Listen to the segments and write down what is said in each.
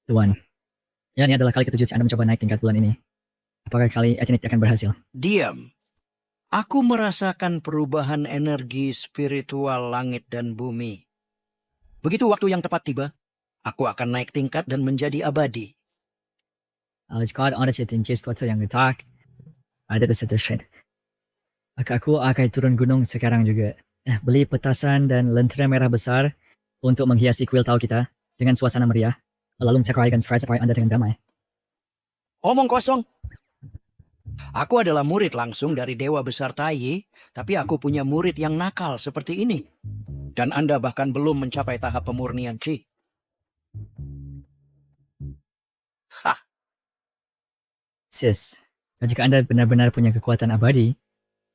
Tuan, ya ini adalah kali ketujuh Anda mencoba naik tingkat bulan ini. Apakah kali ini akan berhasil? Diam. Aku merasakan perubahan energi spiritual langit dan bumi. Begitu waktu yang tepat tiba, aku akan naik tingkat dan menjadi abadi. Jika ada tinggi sesuatu yang letak, ada kesetujuan. Maka aku akan turun gunung sekarang juga. Beli petasan dan lentera merah besar untuk menghiasi kuil tahu kita dengan suasana meriah. Lalu mencakaikan supaya Anda dengan damai. Omong kosong. Aku adalah murid langsung dari Dewa Besar Taiyi, tapi aku punya murid yang nakal seperti ini. Dan Anda bahkan belum mencapai tahap pemurnian Qi. Hah, Sis, jika Anda benar-benar punya kekuatan abadi,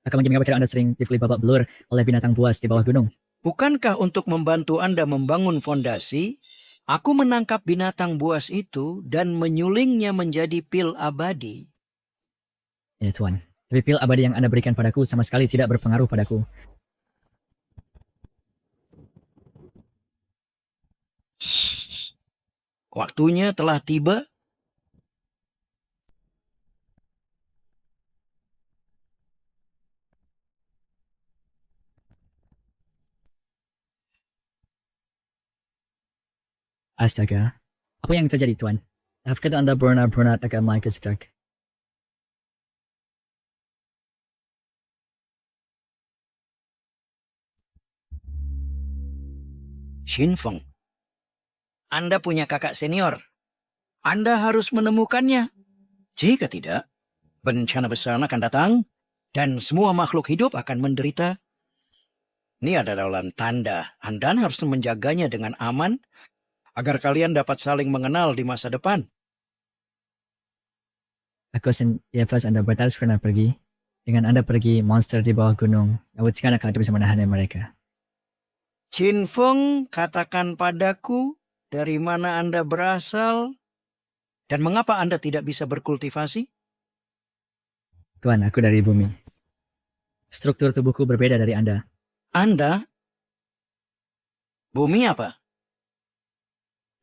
akan mengapa Anda sering dipilih babak belur oleh binatang buas di bawah gunung? bukankah untuk membantu Anda membangun fondasi, aku menangkap binatang buas itu dan menyulingnya menjadi pil abadi? Ya Tuan, tapi pil abadi yang Anda berikan padaku sama sekali tidak berpengaruh padaku. Waktunya telah tiba. Astaga, apa yang terjadi Tuan? Apakah Anda benar-benar akan mulai kesetak? Xinfeng, Anda punya kakak senior. Anda harus menemukannya. Jika tidak, bencana besar akan datang dan semua makhluk hidup akan menderita. Ini adalah tanda Anda harus menjaganya dengan aman agar kalian dapat saling mengenal di masa depan. Ya pas Anda batas pernah pergi. Dengan Anda pergi monster di bawah gunung, sekarang akan bisa menahan mereka. Qin Feng, katakan padaku dari mana Anda berasal dan mengapa Anda tidak bisa berkultivasi? Tuan, aku dari bumi. Struktur tubuhku berbeda dari Anda. Anda? Bumi apa?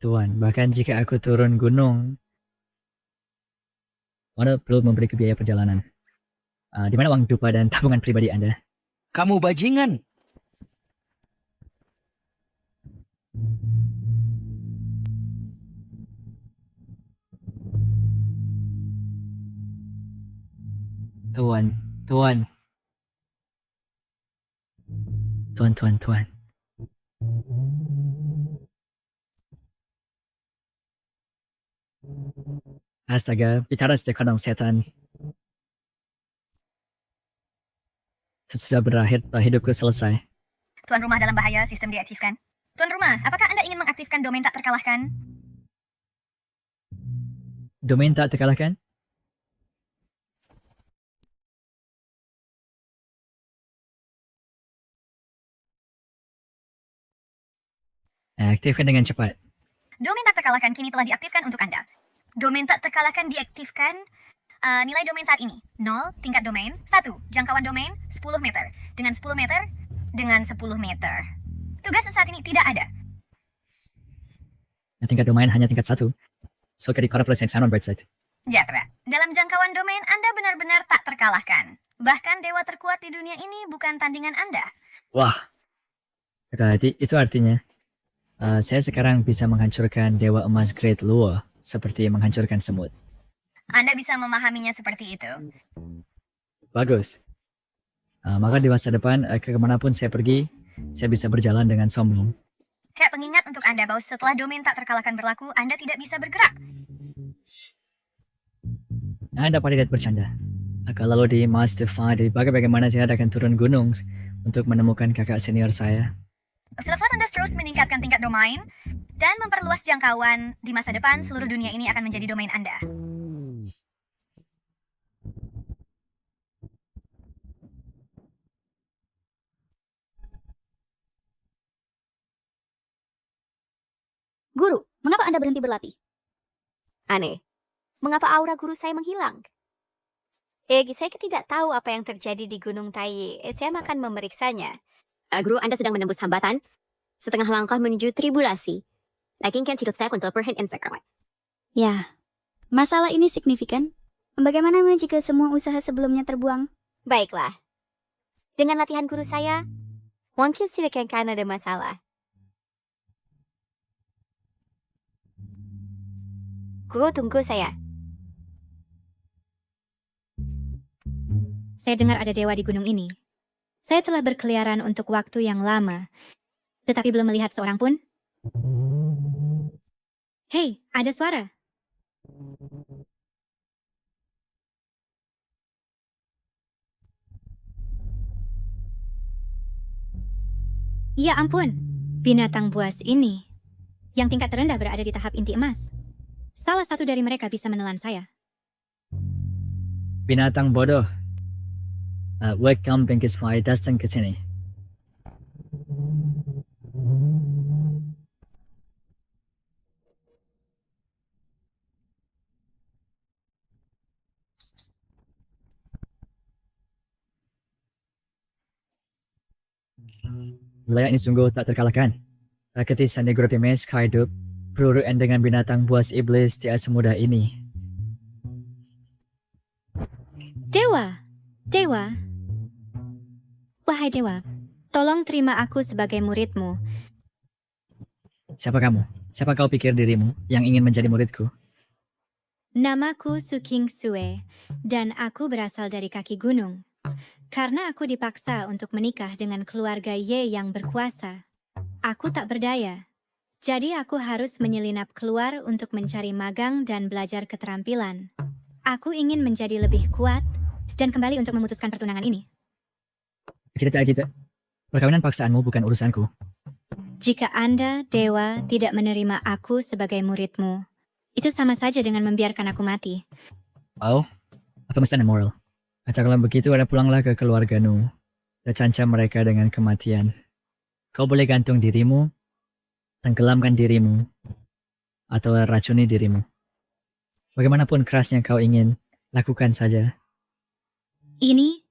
Tuan, bahkan jika aku turun gunung, Anda perlu memberi biaya perjalanan. Di mana uang dupa dan tabungan pribadi Anda? Kamu bajingan. Tuan. Astaga, bicara sekarang setan. Sudah berakhir, hidupku selesai. Tuan rumah dalam bahaya, sistem diaktifkan. Tuan rumah, apakah Anda ingin mengaktifkan domain tak terkalahkan? Domain tak terkalahkan? Aktifkan dengan cepat. Domain tak terkalahkan kini telah diaktifkan untuk Anda. Domain tak terkalahkan diaktifkan. Nilai domain saat ini 0, tingkat domain 1, jangkauan domain 10 meter. Dengan 10 meter, dengan 10 meter. Tugas saat ini tidak ada. Tingkat domain hanya tingkat 1. So, kali plus yang on website. Jatra, dalam jangkauan domain Anda benar-benar tak terkalahkan. Bahkan dewa terkuat di dunia ini bukan tandingan Anda. Wah. Itu artinya saya sekarang bisa menghancurkan Dewa Emas Great Luo seperti menghancurkan semut. Anda bisa memahaminya seperti itu. Bagus. Maka di masa depan, kemanapun saya pergi, saya bisa berjalan dengan sombong. Saya pengingat untuk Anda bahwa setelah domain tak terkalahkan berlaku, Anda tidak bisa bergerak. Anda pada tidak bercanda. Lalu di Masterfy, bagaimana saya akan turun gunung untuk menemukan kakak senior saya. Setelah Anda terus meningkatkan tingkat domain dan memperluas jangkauan, di masa depan seluruh dunia ini akan menjadi domain Anda. Guru, mengapa Anda berhenti berlatih? Aneh. Mengapa aura guru saya menghilang? Saya tidak tahu apa yang terjadi di Gunung Taiyi. Saya akan memeriksanya. Guru, Anda sedang menembus hambatan. Setengah langkah menuju tribulasi. Lakinkan tidak saya untuk perhentian Instagram. Ya, masalah ini signifikan. Bagaimana jika semua usaha sebelumnya terbuang? Baiklah. Dengan latihan guru saya, mungkin tidak akan ada masalah. Guru tunggu saya. Saya dengar ada dewa di gunung ini. Saya telah berkeliaran untuk waktu yang lama, tetapi belum melihat seorang pun. Hei, ada suara. Ya ampun, binatang buas ini, yang tingkat terendah berada di tahap inti emas. Salah satu dari mereka bisa menelan saya. Binatang bodoh. Welcome Pinkismai datang ke sini. Wilayah ini sungguh tak terkalahkan. Raketi Negro Times hidup berurutan dengan binatang buas iblis tidak semudah ini. Dewa, Dewa. Wahai Dewa, tolong terima aku sebagai muridmu. Siapa kamu? Siapa kau pikir dirimu yang ingin menjadi muridku? Namaku Suking Sue, dan aku berasal dari kaki gunung. Karena aku dipaksa untuk menikah dengan keluarga Ye yang berkuasa. Aku tak berdaya. Jadi aku harus menyelinap keluar untuk mencari magang dan belajar keterampilan. Aku ingin menjadi lebih kuat dan kembali untuk memutuskan pertunangan ini. Cita-cita. Perkawinan paksaanmu bukan urusanku. Jika Anda, Dewa, tidak menerima aku sebagai muridmu, itu sama saja dengan membiarkan aku mati. Oh, apa pesan moral? Atau kalau begitu ada pulanglah ke keluargamu dan cancam mereka dengan kematian. Kau boleh gantung dirimu, tenggelamkan dirimu, atau racuni dirimu. Bagaimanapun kerasnya kau ingin, lakukan saja. Ini,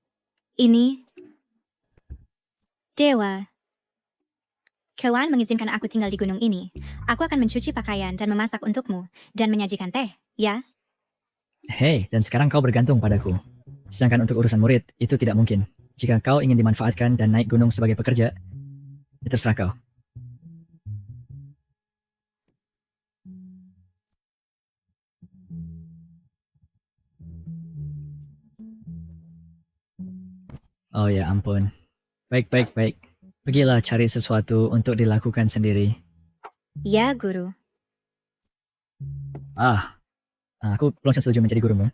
Dewa. Kewan mengizinkan aku tinggal di gunung ini. Aku akan mencuci pakaian dan memasak untukmu, dan menyajikan teh, ya? Hei, dan sekarang kau bergantung padaku. Sedangkan untuk urusan murid, itu tidak mungkin. Jika kau ingin dimanfaatkan dan naik gunung sebagai pekerja, ya terserah kau. Oh ya ampun. Baik. Pergilah cari sesuatu untuk dilakukan sendiri. Ya, Guru. Aku langsung setuju menjadi gurumu.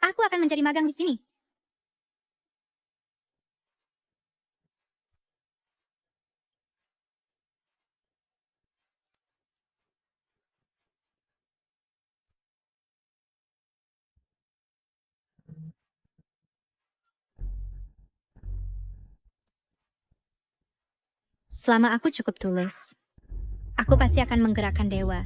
Aku akan menjadi magang di sini. Selama aku cukup tulus, aku pasti akan menggerakkan dewa.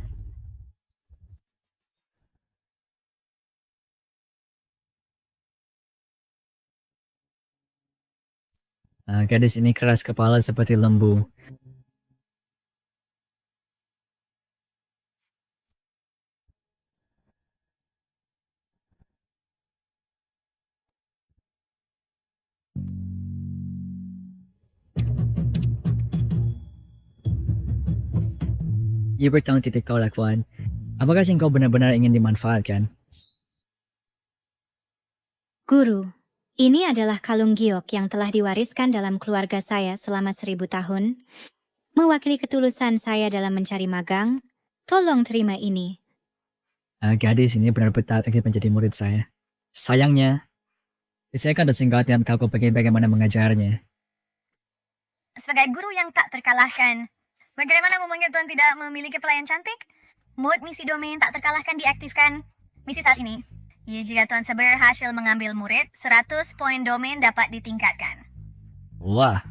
Gadis ini keras kepala seperti lembu. Ia bertahun titik kau lakukan. Apakah kau benar-benar ingin dimanfaatkan? Guru, ini adalah kalung giok yang telah diwariskan dalam keluarga saya selama 1000 tahun. Mewakili ketulusan saya dalam mencari magang, tolong terima ini. Gadis ini benar-benar ingin menjadi murid saya. Sayangnya, saya kan dosen kau tidak tahu bagaimana mengajarnya. Sebagai guru yang tak terkalahkan, bagaimana memangnya Tuan tidak memiliki pelayan cantik? Mode misi domain tak terkalahkan diaktifkan. Misi saat ini. Ya, jika Tuan Saber berhasil mengambil murid, 100 poin domain dapat ditingkatkan. Wah.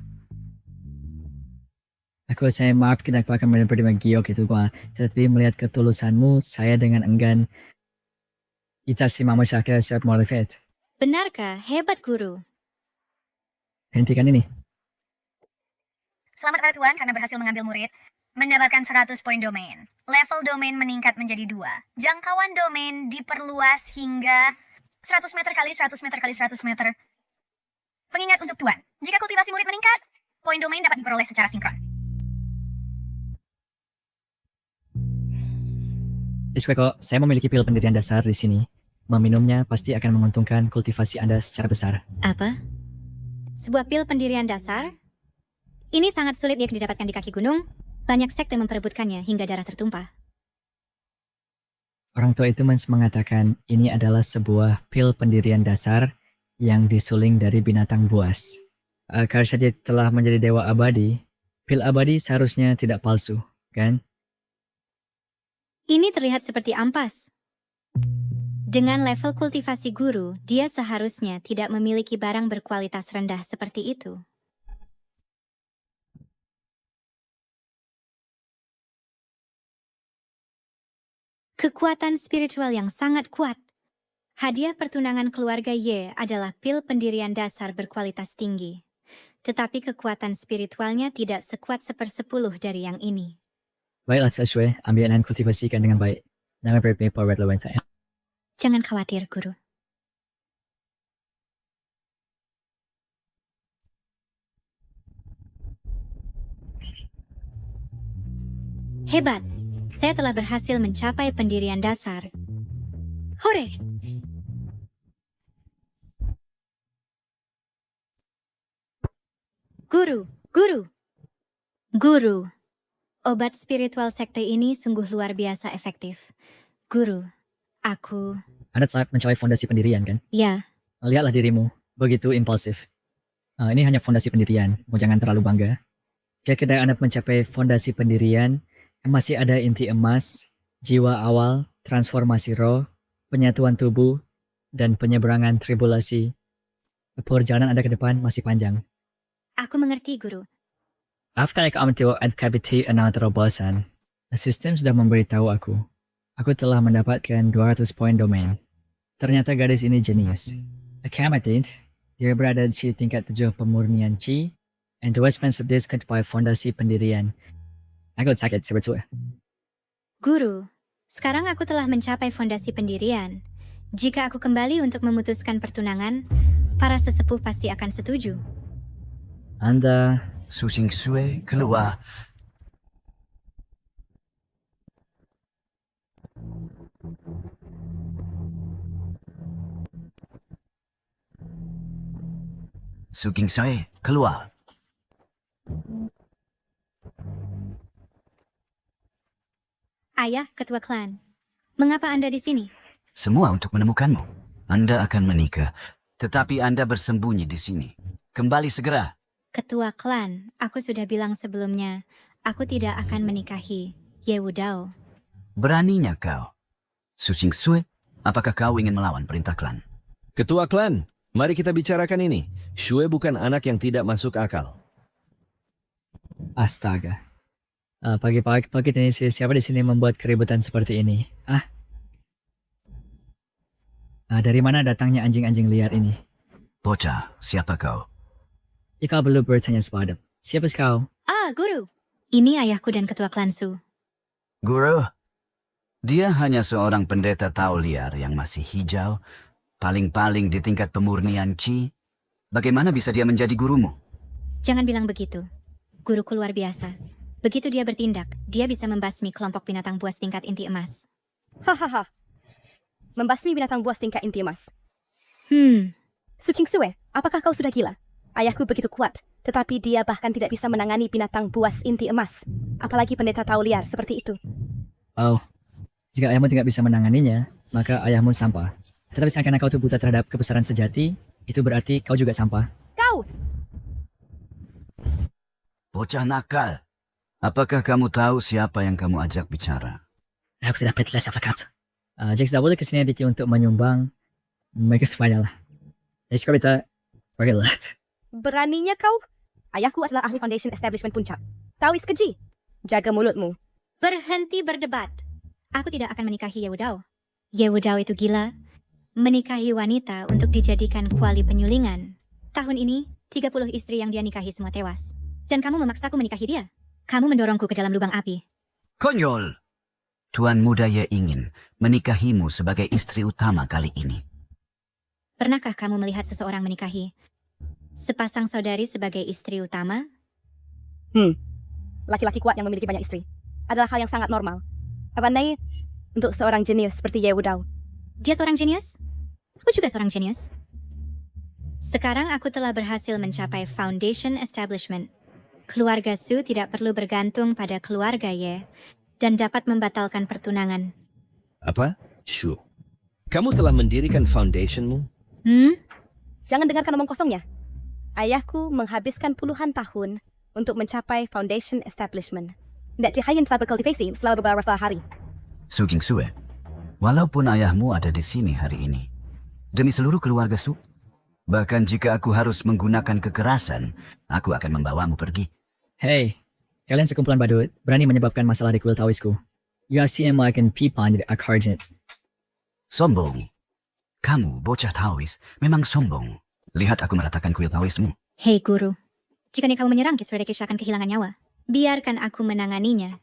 Saya maafkan aku akan menerima giok itu gua. Tetapi melihat ketulusanmu, saya dengan enggan Itas Mama Syakir siap mualafat. Benarkah? Hebat, Guru. Hentikan ini. Selamat pada Tuan karena berhasil mengambil murid. Mendapatkan 100 poin domain. Level domain meningkat menjadi 2. Jangkauan domain diperluas hingga 100 meter kali 100 meter kali 100 meter. Pengingat untuk Tuan, jika kultivasi murid meningkat, poin domain dapat diperoleh secara sinkron. Isweko, saya memiliki pil pendirian dasar di sini. Meminumnya pasti akan menguntungkan kultivasi Anda secara besar. Apa? Sebuah pil pendirian dasar? Ini sangat sulit ya didapatkan di kaki gunung. Banyak sekte memperebutkannya hingga darah tertumpah. Orang tua itu mengatakan ini adalah sebuah pil pendirian dasar yang disuling dari binatang buas. Karena dia telah menjadi dewa abadi, pil abadi seharusnya tidak palsu, kan? Ini terlihat seperti ampas. Dengan level kultivasi guru, dia seharusnya tidak memiliki barang berkualitas rendah seperti itu. Kekuatan spiritual yang sangat kuat. Hadiah pertunangan keluarga Ye adalah pil pendirian dasar berkualitas tinggi. Tetapi kekuatan spiritualnya tidak sekuat 1/10 dari yang ini. Baiklah, Sashwe, ambil dan kultivasikan dengan baik. Nama berpikir red lawan saya. Jangan khawatir, Guru. Hebat! Saya telah berhasil mencapai pendirian dasar. Hore! Guru, guru, guru. Obat spiritual sekte ini sungguh luar biasa efektif. Guru, aku... Anda telah mencapai fondasi pendirian, kan? Ya, Lihatlah dirimu, begitu impulsif. Ini hanya fondasi pendirian, jangan terlalu bangga. Ketika Anda mencapai fondasi pendirian, masih ada inti emas, jiwa awal, transformasi roh, penyatuan tubuh, dan penyeberangan tribulasi. Perjalanan Anda ke depan masih panjang. aku mengerti, Guru. After I come to advocate another terobosan, sistem sudah memberitahu aku. Aku telah mendapatkan 200 poin domain. Ternyata gadis ini jenius. Akamatid, dia berada di tingkat 7 pemurnian Qi, and the West Spencer discount by fondasi pendirian. Aku sakit sebetulnya. Guru, sekarang aku telah mencapai fondasi pendirian. Jika aku kembali untuk memutuskan pertunangan, para sesepuh pasti akan setuju. Anda, Su Xingsue keluar. Su Xingsue keluar. Ayah, ketua klan. Mengapa Anda di sini? Semua untuk menemukanmu. Anda akan menikah, tetapi Anda bersembunyi di sini. Kembali segera. Ketua klan, aku sudah bilang sebelumnya, aku tidak akan menikahi Ye Wudao. Beraninya kau. Su Xingsue, apakah kau ingin melawan perintah klan? Ketua klan, mari kita bicarakan ini. Shue bukan anak yang tidak masuk akal. astaga. Pagi-pagi ini siapa di sini membuat keributan seperti ini? Dari mana datangnya anjing-anjing liar ini? Bocah, siapa kau? Ika belum bertanya sepadan. Siapa kau? Guru. Ini ayahku dan ketua klan Su. Guru, dia hanya seorang pendeta Tao liar yang masih hijau, paling-paling di tingkat pemurnian Qi. Bagaimana bisa dia menjadi gurumu? Jangan bilang begitu. Guruku luar biasa. Begitu dia bertindak, dia bisa membasmi kelompok binatang buas tingkat inti emas. Hahaha. Membasmi binatang buas tingkat inti emas. Su Xingsue, apakah kau sudah gila? Ayahku begitu kuat, tetapi dia bahkan tidak bisa menangani binatang buas inti emas. Apalagi pendeta Tao liar seperti itu. Oh, jika ayahmu tidak bisa menanganinya, maka ayahmu sampah. Tetapi karena kau tuh buta terhadap kebesaran sejati, itu berarti kau juga sampah. Kau! Bocah nakal. Apakah kamu tahu siapa yang kamu ajak bicara? Aku sudah petless apa kau? Jack tidak boleh kesini Diki untuk menyumbang Mereka semuanya lah. Jadi sekarang kita pergilah. Beraninya kau? Ayahku adalah ahli foundation establishment puncak. Tawis keji. Jaga mulutmu. Berhenti berdebat. Aku tidak akan menikahi Yewudao. Yewudao itu gila. Menikahi wanita untuk dijadikan kuali penyulingan. Tahun ini, 30 istri yang dia nikahi semua tewas. Dan kamu memaksaku menikahi dia. Kamu mendorongku ke dalam lubang api. Konyol! Tuan muda Ye ingin menikahimu sebagai istri utama kali ini. Pernahkah kamu melihat seseorang menikahi sepasang saudari sebagai istri utama? Laki-laki kuat yang memiliki banyak istri adalah hal yang sangat normal. Apalagi untuk seorang jenius seperti Ye Wudao. Dia seorang jenius? Aku juga seorang jenius. Sekarang aku telah berhasil mencapai foundation establishment. Keluarga Su tidak perlu bergantung pada keluarga Ye dan dapat membatalkan pertunangan. Apa? Shu. Kamu telah mendirikan foundationmu? Jangan dengarkan omong kosongnya. Ayahku menghabiskan puluhan tahun untuk mencapai foundation establishment. Tidak Cihayan telah berkultivasi selama beberapa hari. Su Kingsue, walaupun ayahmu ada di sini hari ini, demi seluruh keluarga Su, bahkan jika aku harus menggunakan kekerasan, aku akan membawamu pergi. Hey, kalian sekumpulan badut berani menyebabkan masalah di kuil taoisku. You are seeing like in pipan di akarjit. Sombong. Kamu, bocah Taois, memang sombong. Lihat aku meratakan kuil Taoismu. Hei guru, jika kamu menyerang Kiswerdekisha akan kehilangan nyawa. Biarkan aku menanganinya.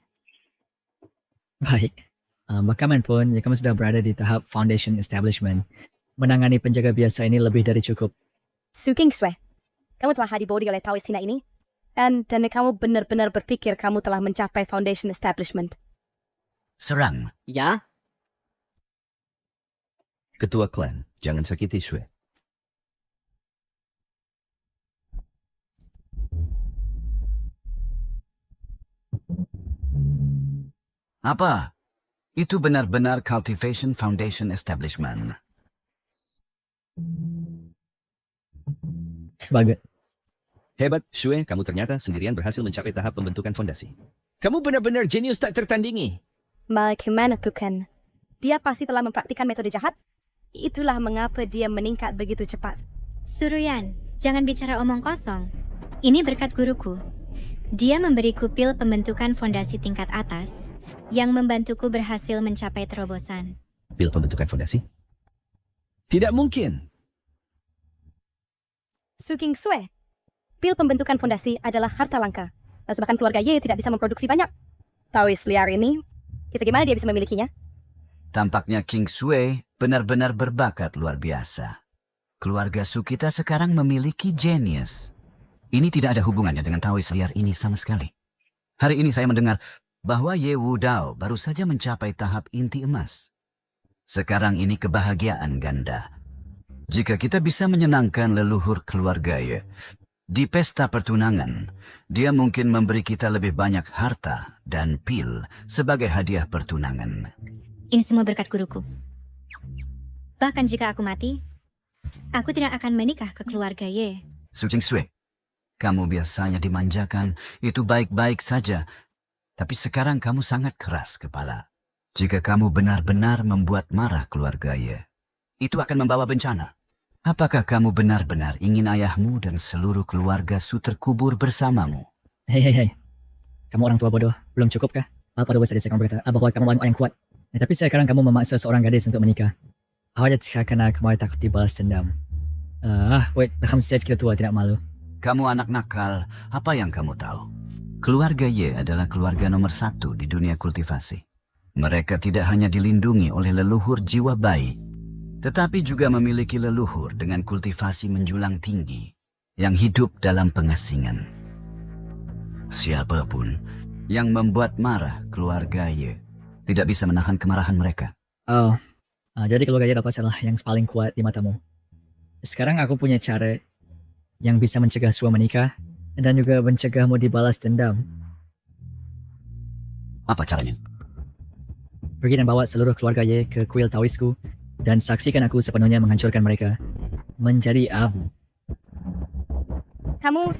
Baik. Bagaimanapun, jika kamu sudah berada di tahap foundation establishment, menangani penjaga biasa ini lebih dari cukup. Su Kingsue, kamu telah dibodohi oleh Taois hina ini. Dan kamu benar-benar berpikir kamu telah mencapai foundation establishment. Serang. Ya, Ketua klan, jangan sakiti Shue. Apa? Itu benar-benar Cultivation Foundation Establishment. Bagus. Hebat, Shue, kamu ternyata sendirian berhasil mencapai tahap pembentukan fondasi. Kamu benar-benar jenius tak tertandingi. Bagaimana bukan? Dia pasti telah mempraktikkan metode jahat. Itulah mengapa dia meningkat begitu cepat. Suruyan, jangan bicara omong kosong. Ini berkat guruku. Dia memberiku pil pembentukan fondasi tingkat atas yang membantuku berhasil mencapai terobosan. Pil pembentukan fondasi? Tidak mungkin. Su Kingsue, pil pembentukan fondasi adalah harta langka. Dan bahkan keluarga Ye tidak bisa memproduksi banyak. Taois liar ini, kisah gimana dia bisa memilikinya? Tampaknya King Sui benar-benar berbakat luar biasa. Keluarga Su kita sekarang memiliki genius. Ini tidak ada hubungannya dengan Taois liar ini sama sekali. Hari ini saya mendengar bahwa Ye Wudao baru saja mencapai tahap inti emas. Sekarang ini kebahagiaan ganda. Jika kita bisa menyenangkan leluhur keluarga Ye, di pesta pertunangan, dia mungkin memberi kita lebih banyak harta dan pil sebagai hadiah pertunangan. Ini semua berkat guruku. Bahkan jika aku mati, aku tidak akan menikah ke keluarga Ye. Su Jingsui, kamu biasanya dimanjakan, itu baik-baik saja. Tapi sekarang kamu sangat keras kepala. Jika kamu benar-benar membuat marah keluarga Ye, itu akan membawa bencana. Apakah kamu benar-benar ingin ayahmu dan seluruh keluarga Su terkubur bersamamu? Hei. Kamu orang tua bodoh, belum cukup kah? Apa dosa saya kamu berkata bahwa kamu orang yang kuat? Tapi sekarang kamu memaksa seorang gadis untuk menikah. Awalnya karena kamu takut dibalas dendam. Kamu sejak kita tua tidak malu. Kamu anak nakal, apa yang kamu tahu? Keluarga Ye adalah keluarga nomor 1 di dunia kultivasi. Mereka tidak hanya dilindungi oleh leluhur jiwa bayi, tetapi juga memiliki leluhur dengan kultivasi menjulang tinggi yang hidup dalam pengasingan. Siapapun yang membuat marah keluarga Ye tidak bisa menahan kemarahan mereka. Jadi keluarga Ye dapat salah yang paling kuat di matamu. Sekarang aku punya cara yang bisa mencegah Su menikah dan juga mencegahmu dibalas dendam. Apa caranya? Pergi dan bawa seluruh keluarga Ye ke kuil Taoisku dan saksikan aku sepenuhnya menghancurkan mereka menjadi abu. Kamu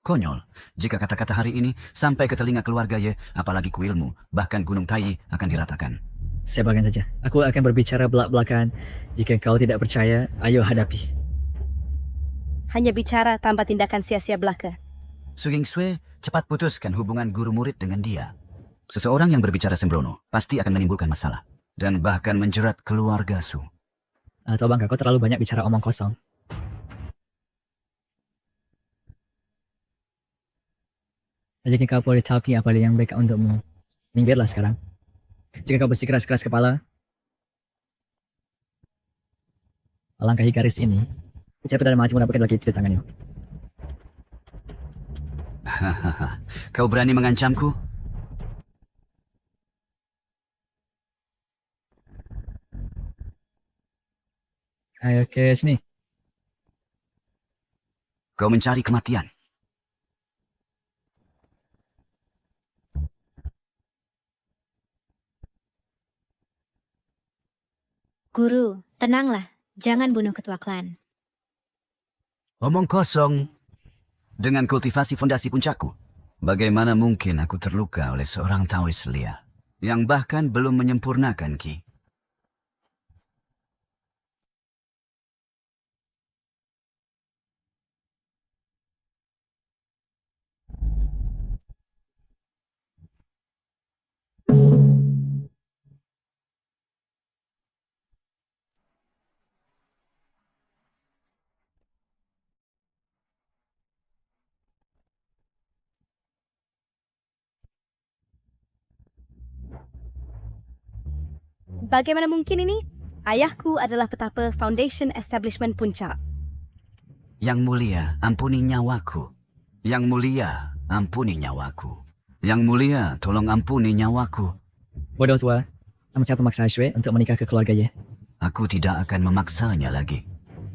Konyol, jika kata-kata hari ini sampai ke telinga keluarga Ye, apalagi kuilmu, bahkan Gunung Tai akan diratakan. Saya bagian saja. Aku akan berbicara belak-belakan. Jika kau tidak percaya, ayo hadapi. Hanya bicara tanpa tindakan sia-sia belaka. Su Kingsue cepat putuskan hubungan guru murid dengan dia. Seseorang yang berbicara sembrono pasti akan menimbulkan masalah dan bahkan menjerat keluarga Su. Atau bangka, kau terlalu banyak bicara omong kosong. Jika kau boleh tahu apa yang baik untukmu, minggirlah sekarang. Jika kau bersikeras-keras kepala, langkahi garis ini, siapa dan mati mendapatkan lagi di tanganmu. Hahaha, kau berani mengancamku? Ayo ke sini. Kau mencari kematian. Guru, tenanglah. Jangan bunuh ketua klan. Omong kosong. Dengan kultivasi fondasi puncakku, bagaimana mungkin aku terluka oleh seorang Taoist Lia yang bahkan belum menyempurnakan Ki? Bagaimana mungkin ini? Ayahku adalah petapa Foundation Establishment Puncak. Yang mulia, ampuni nyawaku. Yang mulia, ampuni nyawaku. Yang mulia, tolong ampuni nyawaku. Bodoh tua, kamu siapa memaksa Shui untuk menikah ke keluarga Ye? Aku tidak akan memaksanya lagi.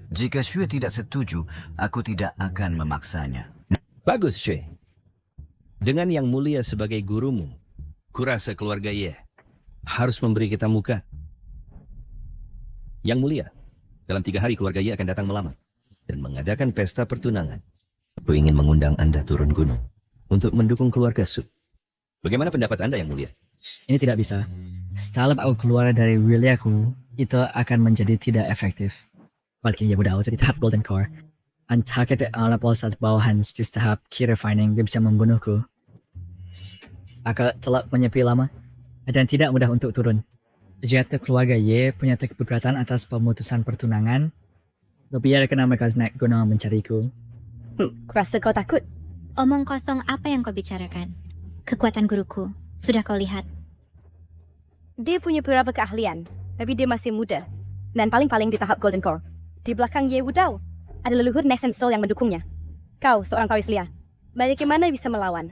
Jika Shui tidak setuju, aku tidak akan memaksanya. Bagus, Shui. Dengan Yang Mulia sebagai gurumu, kurasa keluarga Ye harus memberi kita muka. Yang Mulia, dalam 3 hari keluarga Ye akan datang melamar dan mengadakan pesta pertunangan. Aku ingin mengundang Anda turun gunung untuk mendukung keluarga Su. Bagaimana pendapat Anda, Yang Mulia? Ini tidak bisa. Setelah aku keluar dari wilayahku, itu akan menjadi tidak efektif. Balik Ye Budao jadi tahap Golden Core. Entah kita ala posat bawahan di tahap key refining, dia bisa membunuhku. Aku telah menyepi lama dan tidak mudah untuk turun. Jika keluarga Ye punya keberatan atas pemutusan pertunangan, biarkan mereka naik gunung mencariku. Kurasa kau takut? Omong kosong apa yang kau bicarakan? Kekuatan guruku, sudah kau lihat. Dia punya beberapa keahlian, tapi dia masih muda. Dan paling-paling di tahap Golden Core. Di belakang Ye Wudao, ada leluhur Nascent Soul yang mendukungnya. Kau, seorang Taoist Lia, bagaimana bisa melawan?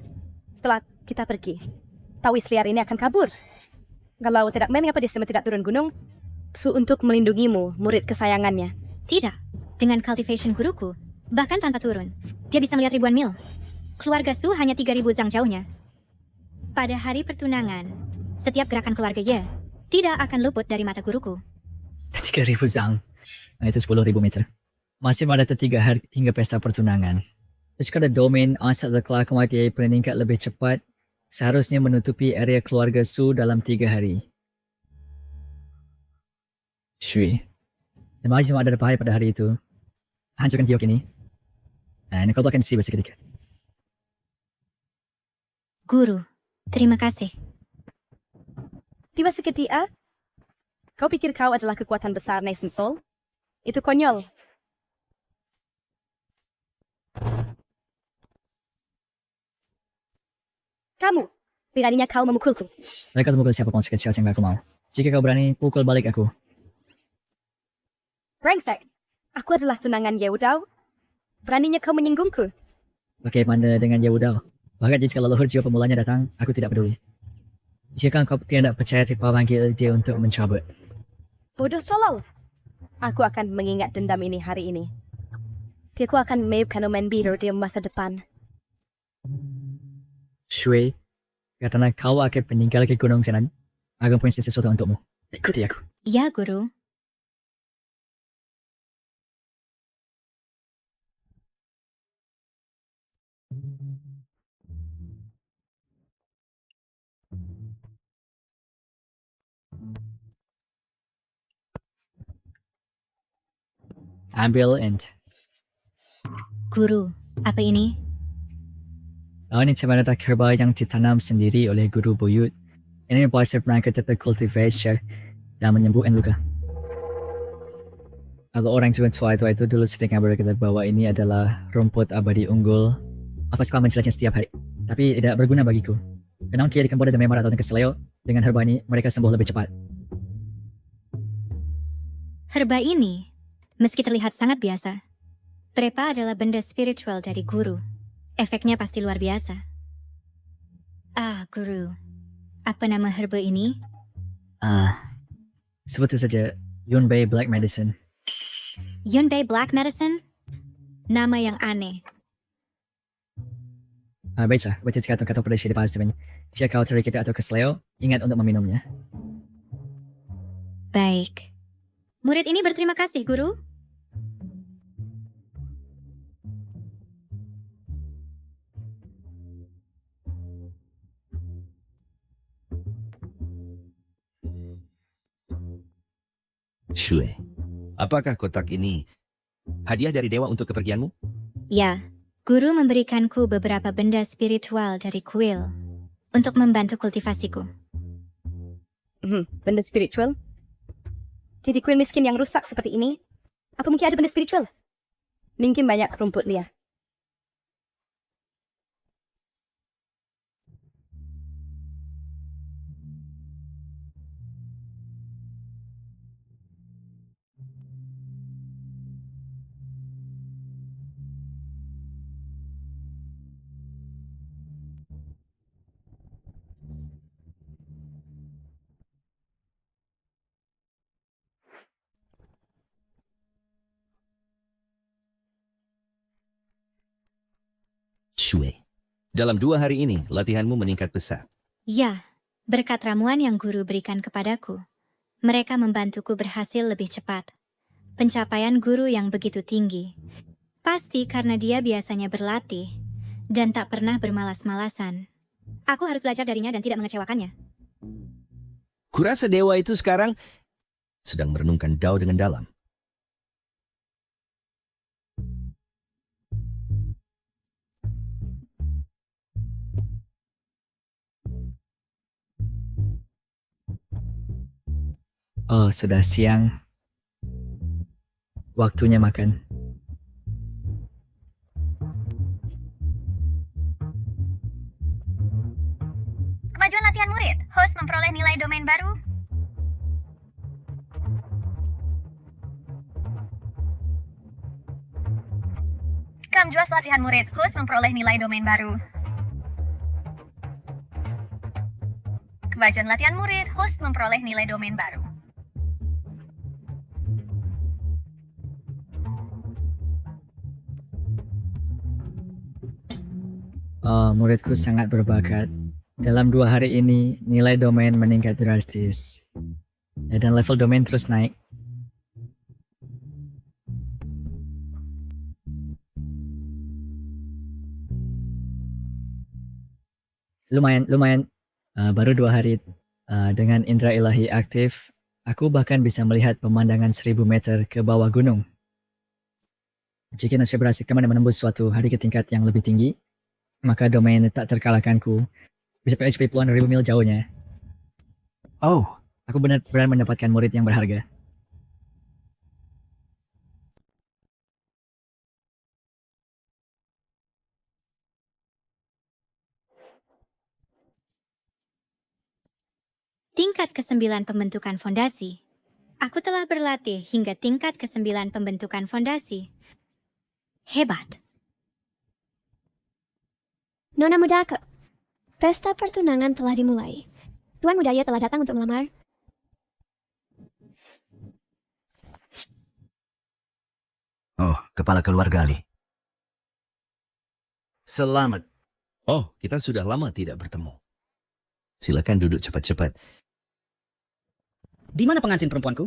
Setelah kita pergi, Taoist liar ini akan kabur. Kalau tidak, mengapa dia semua tidak turun gunung? Su untuk melindungimu, murid kesayangannya. Tidak, dengan cultivation guruku, bahkan tanpa turun, dia bisa melihat ribuan mil. Keluarga Su hanya 3.000 zang jauhnya. Pada hari pertunangan, setiap gerakan keluarga Ye tidak akan luput dari mata guruku. 3.000 zang. Itu 10.000 meter. Masih ada 3 hari hingga pesta pertunangan. Jika ada domain asal kelak kematian meningkat lebih cepat, seharusnya menutupi area keluarga Su dalam 3 hari. Shui. Dan masih ada bahaya pada hari itu. Hancurkan giok ini. Dan kau akan sibuk seketika. Guru, terima kasih. Tiba seketika, kau pikir kau adalah kekuatan besar Nascent Soul? Itu konyol. Kamu, beraninya kau memukulku. Mereka semua siapapun sekecil yang aku mau. Jika kau berani, pukul balik aku. Brengsek, aku adalah tunangan Ye Wudao. Beraninya kau menyinggungku. Bagaimana dengan Ye Wudao? Bahkan jika leluhur jiwa pemulanya datang, aku tidak peduli. Jika kau tidak percaya, tiba panggil dia untuk mencoba. Bodoh tolol. Aku akan mengingat dendam ini hari ini. Aku akan memaafkan Omen Biru di masa depan. Shui, karena kau akan meninggal ke Gunung Senan, aku punya sesuatu untukmu. Ikuti aku. Ya, Guru. Ambil and Guru, apa ini? ini sebenarnya herba yang ditanam sendiri oleh guru buyut. Ini positif mereka tetap cultivation dan menyembuhkan luka. Kalau orang tua itu dulu sering berkata bahwa ini adalah rumput abadi unggul. Aku suka menjelajahnya setiap hari, tapi tidak berguna bagiku. Kenapa kia di Kamboja dan Myanmar atau Keseleo dengan herba ini mereka sembuh lebih cepat. Herba ini, meski terlihat sangat biasa, Prepa adalah benda spiritual dari guru. Efeknya pasti luar biasa. Guru, apa nama herba ini? Sebut saja Yunbei Black Medicine. Yunbei Black Medicine? Nama yang aneh. Baiklah, berarti kata pada si depan teman. Jika kau terikit atau keseleo, ingat untuk meminumnya. Baik. Murid ini berterima kasih, Guru. Shue, apakah kotak ini hadiah dari dewa untuk kepergianmu? Ya, Guru memberikanku beberapa benda spiritual dari kuil untuk membantu kultivasiku. Benda spiritual? Jadi kuil miskin yang rusak seperti ini, apa mungkin ada benda spiritual? Mungkin banyak rumput liar. Shue, dalam 2 hari ini latihanmu meningkat pesat. Ya, berkat ramuan yang Guru berikan kepadaku, mereka membantuku berhasil lebih cepat. Pencapaian Guru yang begitu tinggi, pasti karena dia biasanya berlatih dan tak pernah bermalas-malasan. Aku harus belajar darinya dan tidak mengecewakannya. Kurasa dewa itu sekarang sedang merenungkan Dao dengan dalam. Oh, sudah siang. Waktunya makan. Kemajuan latihan murid. Host memperoleh nilai domain baru. Kemajuan latihan murid. Host memperoleh nilai domain baru. Kemajuan latihan murid. Host memperoleh nilai domain baru. Oh, muridku sangat berbakat. Dalam 2 hari ini, nilai domain meningkat drastis. Dan level domain terus naik. Lumayan. Baru 2 hari dengan indera ilahi aktif, aku bahkan bisa melihat pemandangan 1000 meter ke bawah gunung. Jika saya berhasil menembus suatu hari ke tingkat yang lebih tinggi, maka domain tak terkalahkanku bisa PHP puluhan ribu mil jauhnya. Oh, aku benar-benar mendapatkan murid yang berharga. Tingkat ke-9 pembentukan fondasi. Aku telah berlatih hingga tingkat ke-9 pembentukan fondasi. Hebat. Nona Mudaka, pesta pertunangan telah dimulai. Tuan Mudaya telah datang untuk melamar. Oh, kepala keluarga Ali. Selamat. Oh, kita sudah lama tidak bertemu. Silakan duduk cepat-cepat. Di mana pengantin perempuanku?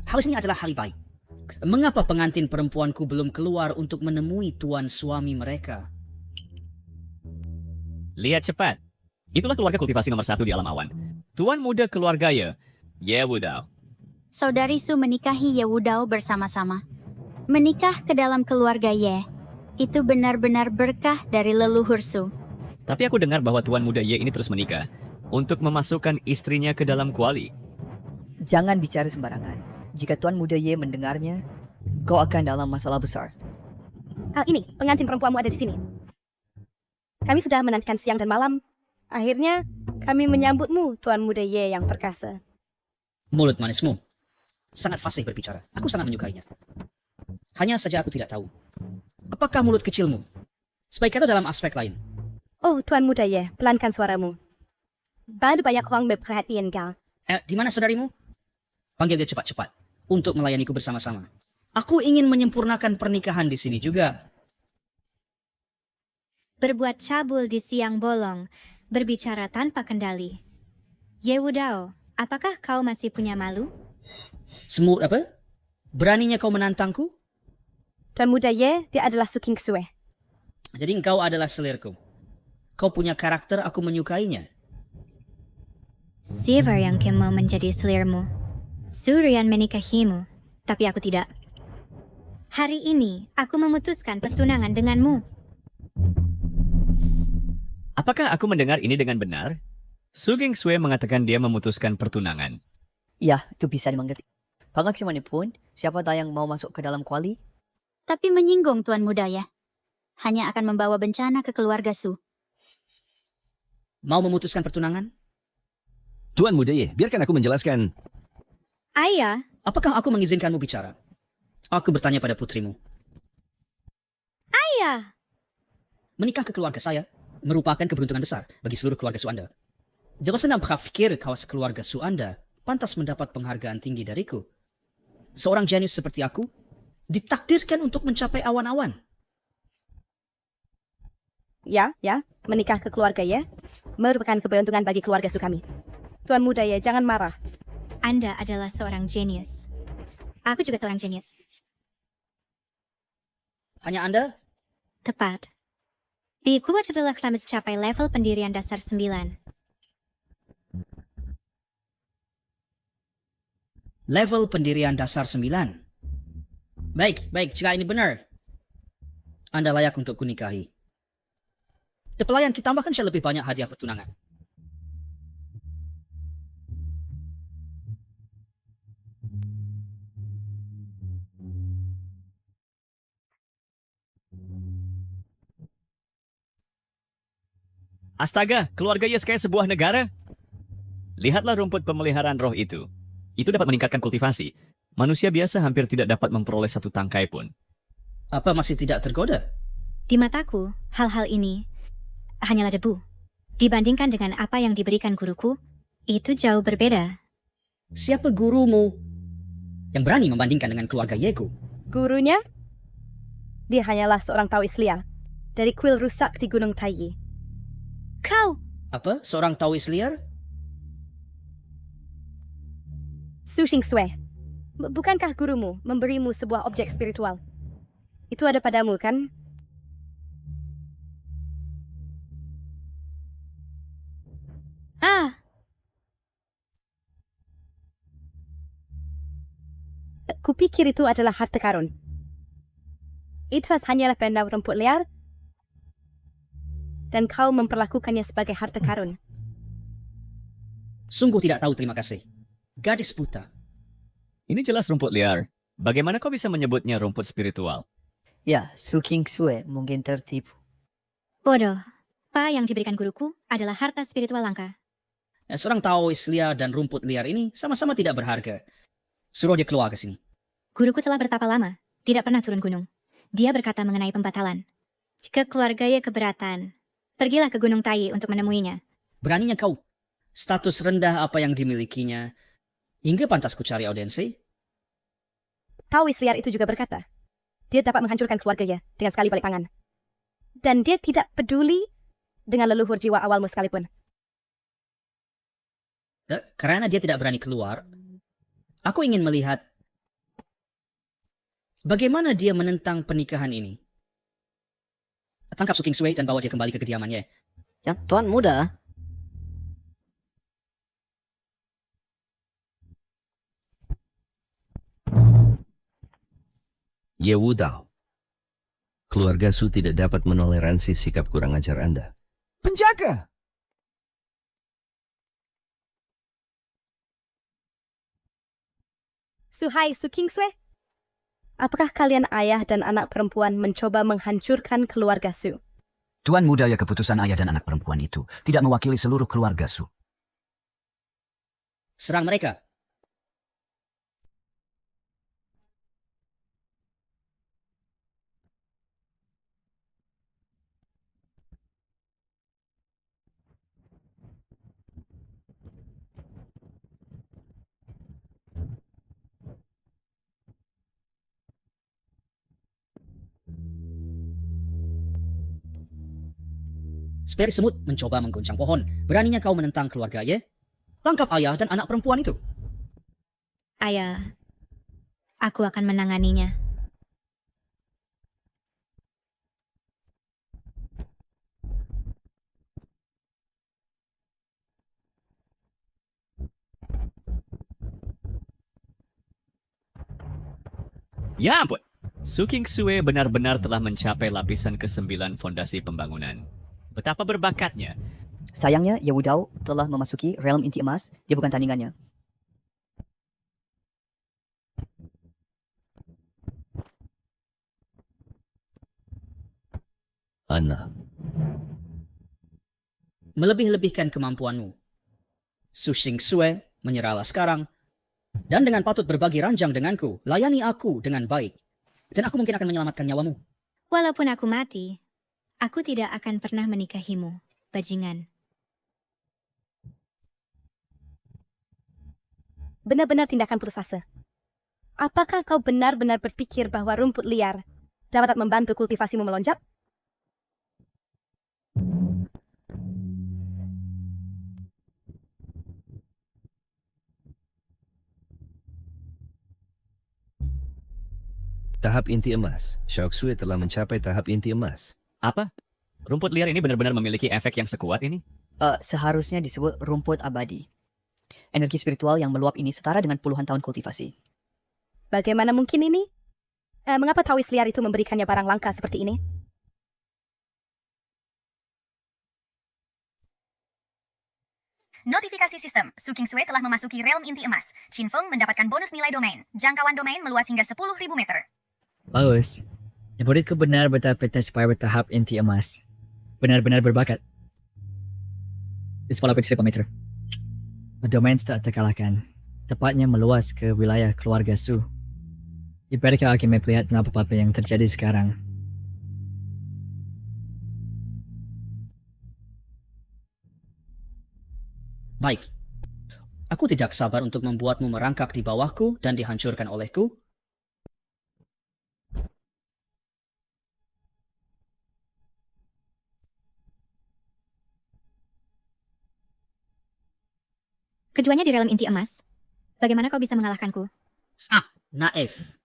Harus ini adalah hari baik. Mengapa pengantin perempuanku belum keluar untuk menemui tuan suami mereka? Lihat cepat. Itulah keluarga kultivasi nomor 1 di alam awan. Tuan muda keluarga Ye Wudao. Saudari Su menikahi Ye Wudao bersama-sama. Menikah ke dalam keluarga Ye, itu benar-benar berkah dari leluhur Su. Tapi aku dengar bahwa Tuan Muda Ye ini terus menikah untuk memasukkan istrinya ke dalam kuali. Jangan bicara sembarangan. Jika Tuan Muda Ye mendengarnya, kau akan dalam masalah besar. Ini, pengantin perempuanmu ada di sini. Kami sudah menantikan siang dan malam. Akhirnya, kami menyambutmu, Tuan Muda Ye yang perkasa. Mulut manismu sangat fasih berbicara. Aku sangat menyukainya. Hanya saja aku tidak tahu. Apakah mulut kecilmu sebaik kata dalam aspek lain? Oh, Tuan Muda Ye, pelankan suaramu. Banyak orang berperhatian kau. Di mana saudarimu? Panggil dia cepat-cepat untuk melayaniku bersama-sama. Aku ingin menyempurnakan pernikahan di sini juga. Berbuat cabul di siang bolong, berbicara tanpa kendali. Ye Wudao, apakah kau masih punya malu? Semut apa? Beraninya kau menantangku? Tuan Muda Ye, dia adalah Su Kingsue. Jadi engkau adalah selirku. Kau punya karakter, aku menyukainya. Siapa yang mau menjadi selirmu? Surian menikahimu, tapi aku tidak. Hari ini, aku memutuskan pertunangan denganmu. Apakah aku mendengar ini dengan benar? Su Kingsue mengatakan dia memutuskan pertunangan. Ya, itu bisa dimengerti. Bagaimanapun, siapa tahu yang mau masuk ke dalam kuali? Tapi menyinggung Tuan Muda ya. Hanya akan membawa bencana ke keluarga Su. Mau memutuskan pertunangan? Tuan Muda Ye, biarkan aku menjelaskan. Ayah, Apakah aku mengizinkanmu bicara? Aku bertanya pada putrimu. ayah. Menikah ke keluarga saya merupakan keberuntungan besar bagi seluruh keluarga Su Anda. Jangan senang berpikir kalau keluarga Su Anda pantas mendapat penghargaan tinggi dariku. Seorang jenius seperti aku ditakdirkan untuk mencapai awan-awan. Ya, menikah ke keluarga Ye merupakan keberuntungan bagi keluarga Su kami. Tuan Muda Ye, jangan marah. Anda adalah seorang jenius. Aku juga seorang jenius. Hanya Anda? Tepat. Di kuat adalah telah mencapai level pendirian dasar 9. Level pendirian dasar 9. Baik, jika ini benar, Anda layak untuk kunikahi. The pelayan kita tambahkan saya lebih banyak hadiah pertunangan. Astaga, keluarga Ye kayak sebuah negara. Lihatlah rumput pemeliharaan roh itu. Itu dapat meningkatkan kultivasi. Manusia biasa hampir tidak dapat memperoleh satu tangkai pun. Apa masih tidak tergoda? Di mataku, hal-hal ini hanyalah debu. Dibandingkan dengan apa yang diberikan guruku, itu jauh berbeda. Siapa gurumu yang berani membandingkan dengan keluarga Yeku? Gurunya? Dia hanyalah seorang Taoist liar dari kuil rusak di Gunung Taiyi. Kau! Apa? Seorang Taoist liar? Su Kingsue, bukankah gurumu memberimu sebuah objek spiritual? Itu ada padamu, kan? Kupikir itu adalah harta karun. Itu hanyalah benda rumput liar dan kau memperlakukannya sebagai harta karun. Sungguh tidak tahu, terima kasih. Gadis buta. Ini jelas rumput liar. Bagaimana kau bisa menyebutnya rumput spiritual? Ya, Su Kingsue mungkin tertipu. Bodoh. Apa yang diberikan guruku adalah harta spiritual langka. Seorang Taoist liar dan rumput liar ini sama-sama tidak berharga. Suruh dia keluar ke sini. Guruku telah bertapa lama, tidak pernah turun gunung. Dia berkata mengenai pembatalan. Jika keluarganya keberatan, pergilah ke Gunung Taiyi untuk menemuinya. Beraninya kau. Status rendah apa yang dimilikinya. Hingga pantas ku cari audiensi. Taoist liar itu juga berkata, dia dapat menghancurkan keluarganya dengan sekali balik tangan. Dan dia tidak peduli dengan leluhur jiwa awalmu sekalipun. Karena dia tidak berani keluar, aku ingin melihat bagaimana dia menentang pernikahan ini. Tangkap Su Kingsue dan bawa dia kembali ke kediamannya. Ya, Tuan Muda. Ye Wudao, keluarga Su tidak dapat menoleransi sikap kurang ajar Anda. Penjaga! Suhai Su Kingsue, apakah kalian ayah dan anak perempuan mencoba menghancurkan keluarga Su? Tuan Muda, ya keputusan ayah dan anak perempuan itu tidak mewakili seluruh keluarga Su. Serang mereka. Sperry semut mencoba menggoncang pohon. Beraninya kau menentang keluarga Ye? Tangkap ayah dan anak perempuan itu. Ayah, aku akan menanganinya. Ya ampun, Su Kingsue benar-benar telah mencapai lapisan ke-9 fondasi pembangunan. Betapa berbakatnya. Sayangnya, Ye Wudao telah memasuki realm inti emas. Dia bukan tandingannya. Ana, Melebih-lebihkan kemampuanmu. Su Kingsue, menyerahlah sekarang. Dan dengan patut berbagi ranjang denganku, layani aku dengan baik. Dan aku mungkin akan menyelamatkan nyawamu. Walaupun aku mati, aku tidak akan pernah menikahimu, bajingan. Benar-benar tindakan putus asa. Apakah kau benar-benar berpikir bahwa rumput liar dapat membantu kultivasimu melonjak? tahap inti emas. Xiaoxue telah mencapai tahap inti emas. Apa? Rumput liar ini benar-benar memiliki efek yang sekuat ini? Seharusnya disebut rumput abadi. Energi spiritual yang meluap ini setara dengan puluhan tahun kultivasi. Bagaimana mungkin ini? Mengapa tawis liar itu memberikannya barang langka seperti ini? Notifikasi sistem, Su Kingsue telah memasuki realm inti emas. Qin Feng mendapatkan bonus nilai domain. Jangkauan domain meluas hingga 10.000 meter. Bagus. Muridku benar-benar bertahap bertahap inti emas. Benar-benar berbakat. Di sekolah meter. Domain tak terkalahkan. Tepatnya meluas ke wilayah keluarga Su. Ibarat kau akan melihat apa-apa yang terjadi sekarang. Baik. Aku tidak sabar untuk membuatmu merangkak di bawahku dan dihancurkan olehku. Keduanya di realm inti emas. Bagaimana kau bisa mengalahkanku? Naif.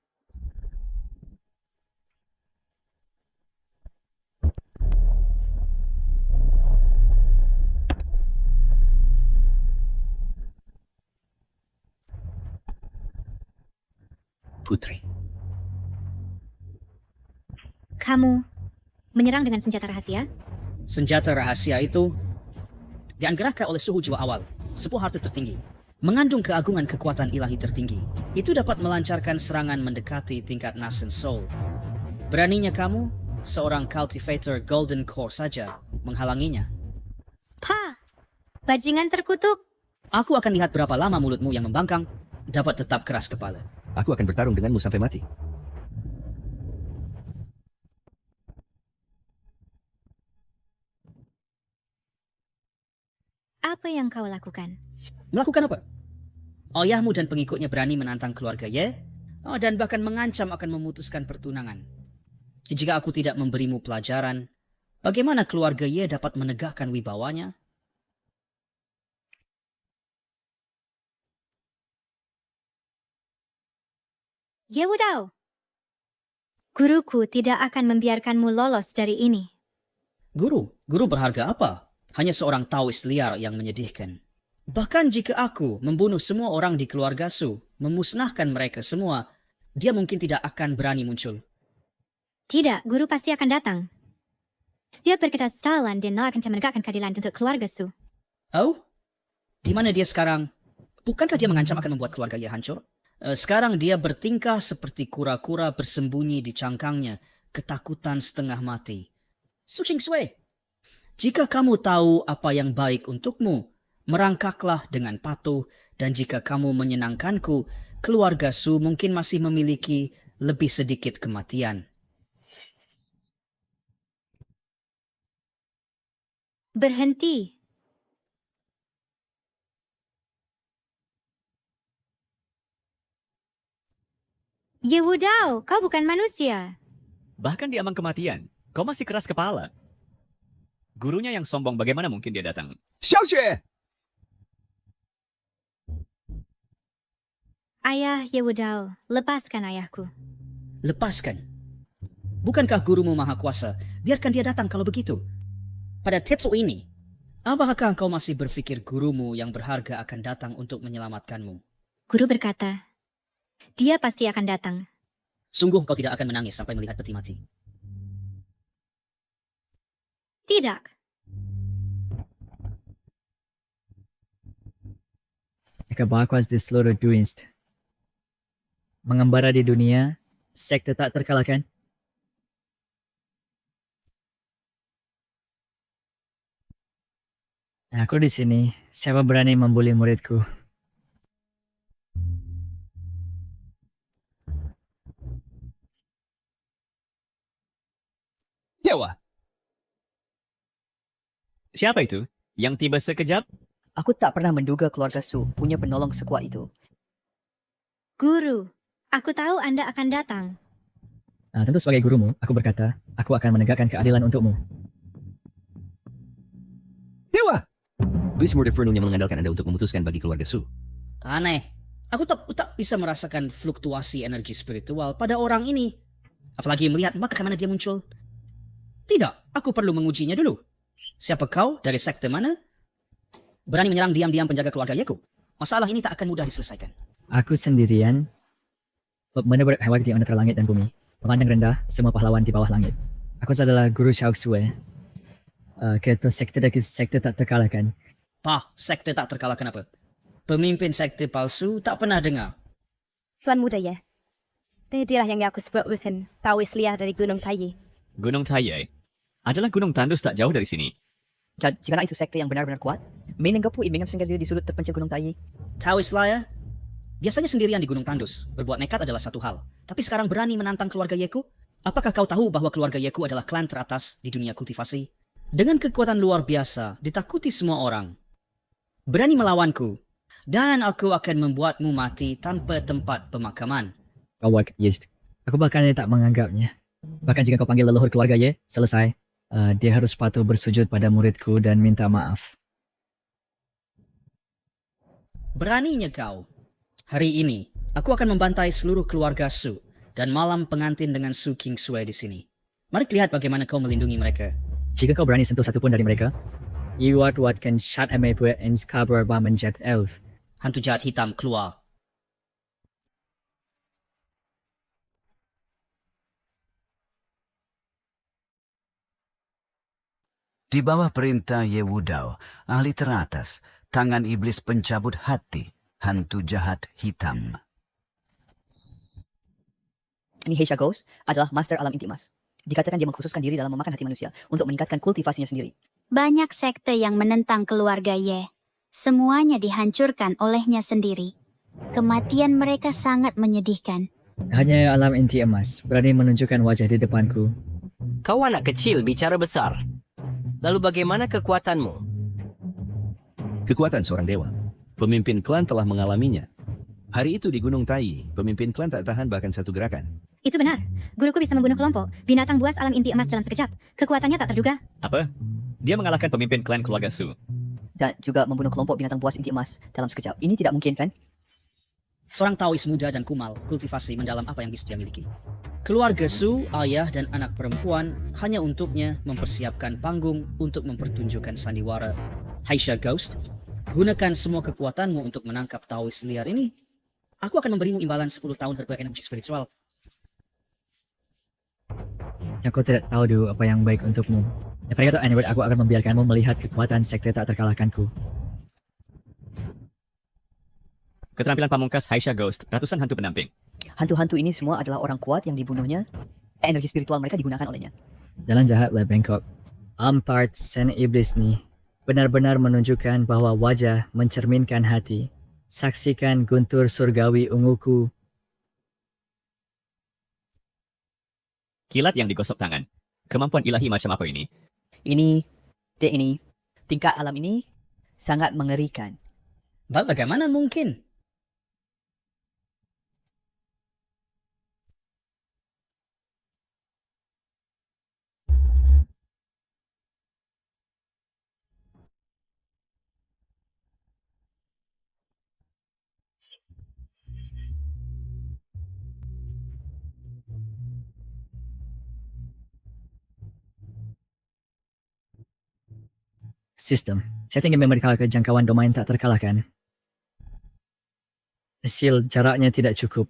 Putri. Kamu menyerang dengan senjata rahasia? Senjata rahasia itu dianggarkan oleh suhu jiwa awal, sebuah harta tertinggi, mengandung keagungan kekuatan ilahi tertinggi. Itu dapat melancarkan serangan mendekati tingkat Nascent Soul. Beraninya kamu, seorang cultivator Golden Core saja, menghalanginya. Bajingan terkutuk. Aku akan lihat berapa lama mulutmu yang membangkang dapat tetap keras kepala. Aku akan bertarung denganmu sampai mati. Apa yang kau lakukan? Melakukan apa? Ayahmu dan pengikutnya berani menantang keluarga Ye, dan bahkan mengancam akan memutuskan pertunangan. Jika aku tidak memberimu pelajaran, bagaimana keluarga Ye dapat menegakkan wibawanya? Ye Wudao, guruku tidak akan membiarkanmu lolos dari ini. Guru berharga apa? Hanya seorang Taoist liar yang menyedihkan. Bahkan jika aku membunuh semua orang di keluarga Su, memusnahkan mereka semua, dia mungkin tidak akan berani muncul. Tidak, guru pasti akan datang. Dia berkata Stalan dan akan menegakkan keadilan untuk keluarga Su. Oh? Di mana dia sekarang? Bukankah dia mengancam akan membuat keluarga ia hancur? Sekarang dia bertingkah seperti kura-kura bersembunyi di cangkangnya, ketakutan setengah mati. Su Qingsui, jika kamu tahu apa yang baik untukmu, merangkaklah dengan patuh, dan jika kamu menyenangkanku, keluarga Su mungkin masih memiliki lebih sedikit kematian. Berhenti. Ye Wudao, kau bukan manusia. Bahkan di ambang kematian, kau masih keras kepala. Gurunya yang sombong, bagaimana mungkin dia datang? Xiaoxue! Ayah Ye Wudao, lepaskan ayahku. Lepaskan. Bukankah gurumu maha kuasa? Biarkan dia datang kalau begitu. Pada Tetsu ini, apakah kau masih berpikir gurumu yang berharga akan datang untuk menyelamatkanmu? Guru berkata, dia pasti akan datang. Sungguh kau tidak akan menangis sampai melihat peti mati. Tidak. Jika bakwas di seluruh Duinst mengembara di dunia, sekte tak terkalahkan. Aku di sini. Siapa berani membuli muridku? Dewa! Siapa itu? Yang tiba sekejap? Aku tak pernah menduga keluarga Su punya penolong sekuat itu. Guru, aku tahu Anda akan datang. Tentu sebagai gurumu, aku berkata, aku akan menegakkan keadilan untukmu. Dewa! Bismur sepenuhnya mengandalkan Anda untuk memutuskan bagi keluarga Su. Aneh. Aku tak bisa merasakan fluktuasi energi spiritual pada orang ini. Apalagi melihat bagaimana dia muncul. Tidak, aku perlu mengujinya dulu. Siapa kau? Dari sekte mana? Berani menyerang diam-diam penjaga keluarga Yeku? Masalah ini tak akan mudah diselesaikan. Aku sendirian, benar-benar hewan di antara langit dan bumi. Memandang rendah semua pahlawan di bawah langit. Aku adalah guru Xiaoxue. Ketua sekte dari sekte tak terkalahkan. Sekte tak terkalahkan apa? Pemimpin sekte palsu tak pernah dengar. Tuan muda ya. Dialah yang aku sebut Within, Taoist liar dari Gunung Taiyi. Gunung Taiyi adalah gunung tandus tak jauh dari sini. Jika itu sekte yang benar-benar kuat, mengapa ingin singgah diri di sudut terpencil Gunung Taiyi? Taoist liar? Biasanya sendirian di Gunung Tandus. Berbuat nekat adalah satu hal. Tapi sekarang berani menantang keluarga Yeku? Apakah kau tahu bahwa keluarga Yeku adalah klan teratas di dunia kultivasi? Dengan kekuatan luar biasa, ditakuti semua orang. Berani melawanku, dan aku akan membuatmu mati tanpa tempat pemakaman. Kau yes. Aku bahkan tak menganggapnya. Bahkan jika kau panggil leluhur keluarga Ye, selesai. Dia harus patuh bersujud pada muridku dan minta maaf. Beraninya kau. Hari ini, aku akan membantai seluruh keluarga Su dan malam pengantin dengan Su Qingsui di sini. Mari lihat bagaimana kau melindungi mereka. Jika kau berani sentuh satupun dari mereka, you are what can shut a maple and scabbard by menjat elf. Hantu jahat hitam keluar. Di bawah perintah Ye Wudao, ahli teratas, tangan iblis pencabut hati, hantu jahat hitam. Ini Heisha Ghost adalah master alam inti emas. Dikatakan dia mengkhususkan diri dalam memakan hati manusia untuk meningkatkan kultivasinya sendiri. Banyak sekte yang menentang keluarga Ye. Semuanya dihancurkan olehnya sendiri. Kematian mereka sangat menyedihkan. Hanya alam inti emas berani menunjukkan wajah di depanku. Kau anak kecil bicara besar. Lalu bagaimana kekuatanmu? Kekuatan seorang dewa. Pemimpin klan telah mengalaminya. Hari itu di Gunung Taiyi, pemimpin klan tak tahan bahkan satu gerakan. Itu benar. Guruku bisa membunuh kelompok binatang buas alam inti emas dalam sekejap. Kekuatannya tak terduga. Apa? Dia mengalahkan pemimpin klan keluarga Su. Dan juga membunuh kelompok binatang buas inti emas dalam sekejap. Ini tidak mungkin, kan? Seorang Taoist muda dan kumal, kultivasi mendalam apa yang bisa dia miliki. Keluarga Su, ayah dan anak perempuan hanya untuknya mempersiapkan panggung untuk mempertunjukkan sandiwara. Heisha Ghost, gunakan semua kekuatanmu untuk menangkap Taoist liar ini. Aku akan memberimu imbalan 10 tahun terbaik energi spiritual. Aku tidak tahu dulu apa yang baik untukmu. Daripada kata Edward, aku akan membiarkanmu melihat kekuatan sekte tak terkalahkanku. Keterampilan pamungkas Haisha Ghost, ratusan hantu pendamping. Hantu-hantu ini semua adalah orang kuat yang dibunuhnya. Energi spiritual mereka digunakan olehnya. Jalan jahat oleh Bangkok. Ampart sen iblis ni benar-benar menunjukkan bahwa wajah mencerminkan hati. Saksikan guntur surgawi unguku. Kilat yang digosok tangan. Kemampuan ilahi macam apa ini? Ini, tingkat alam ini sangat mengerikan. Bagaimana mungkin? Sistem. Saya ingin memberikan jangkauan domain tak terkalahkan. Hasil jaraknya tidak cukup.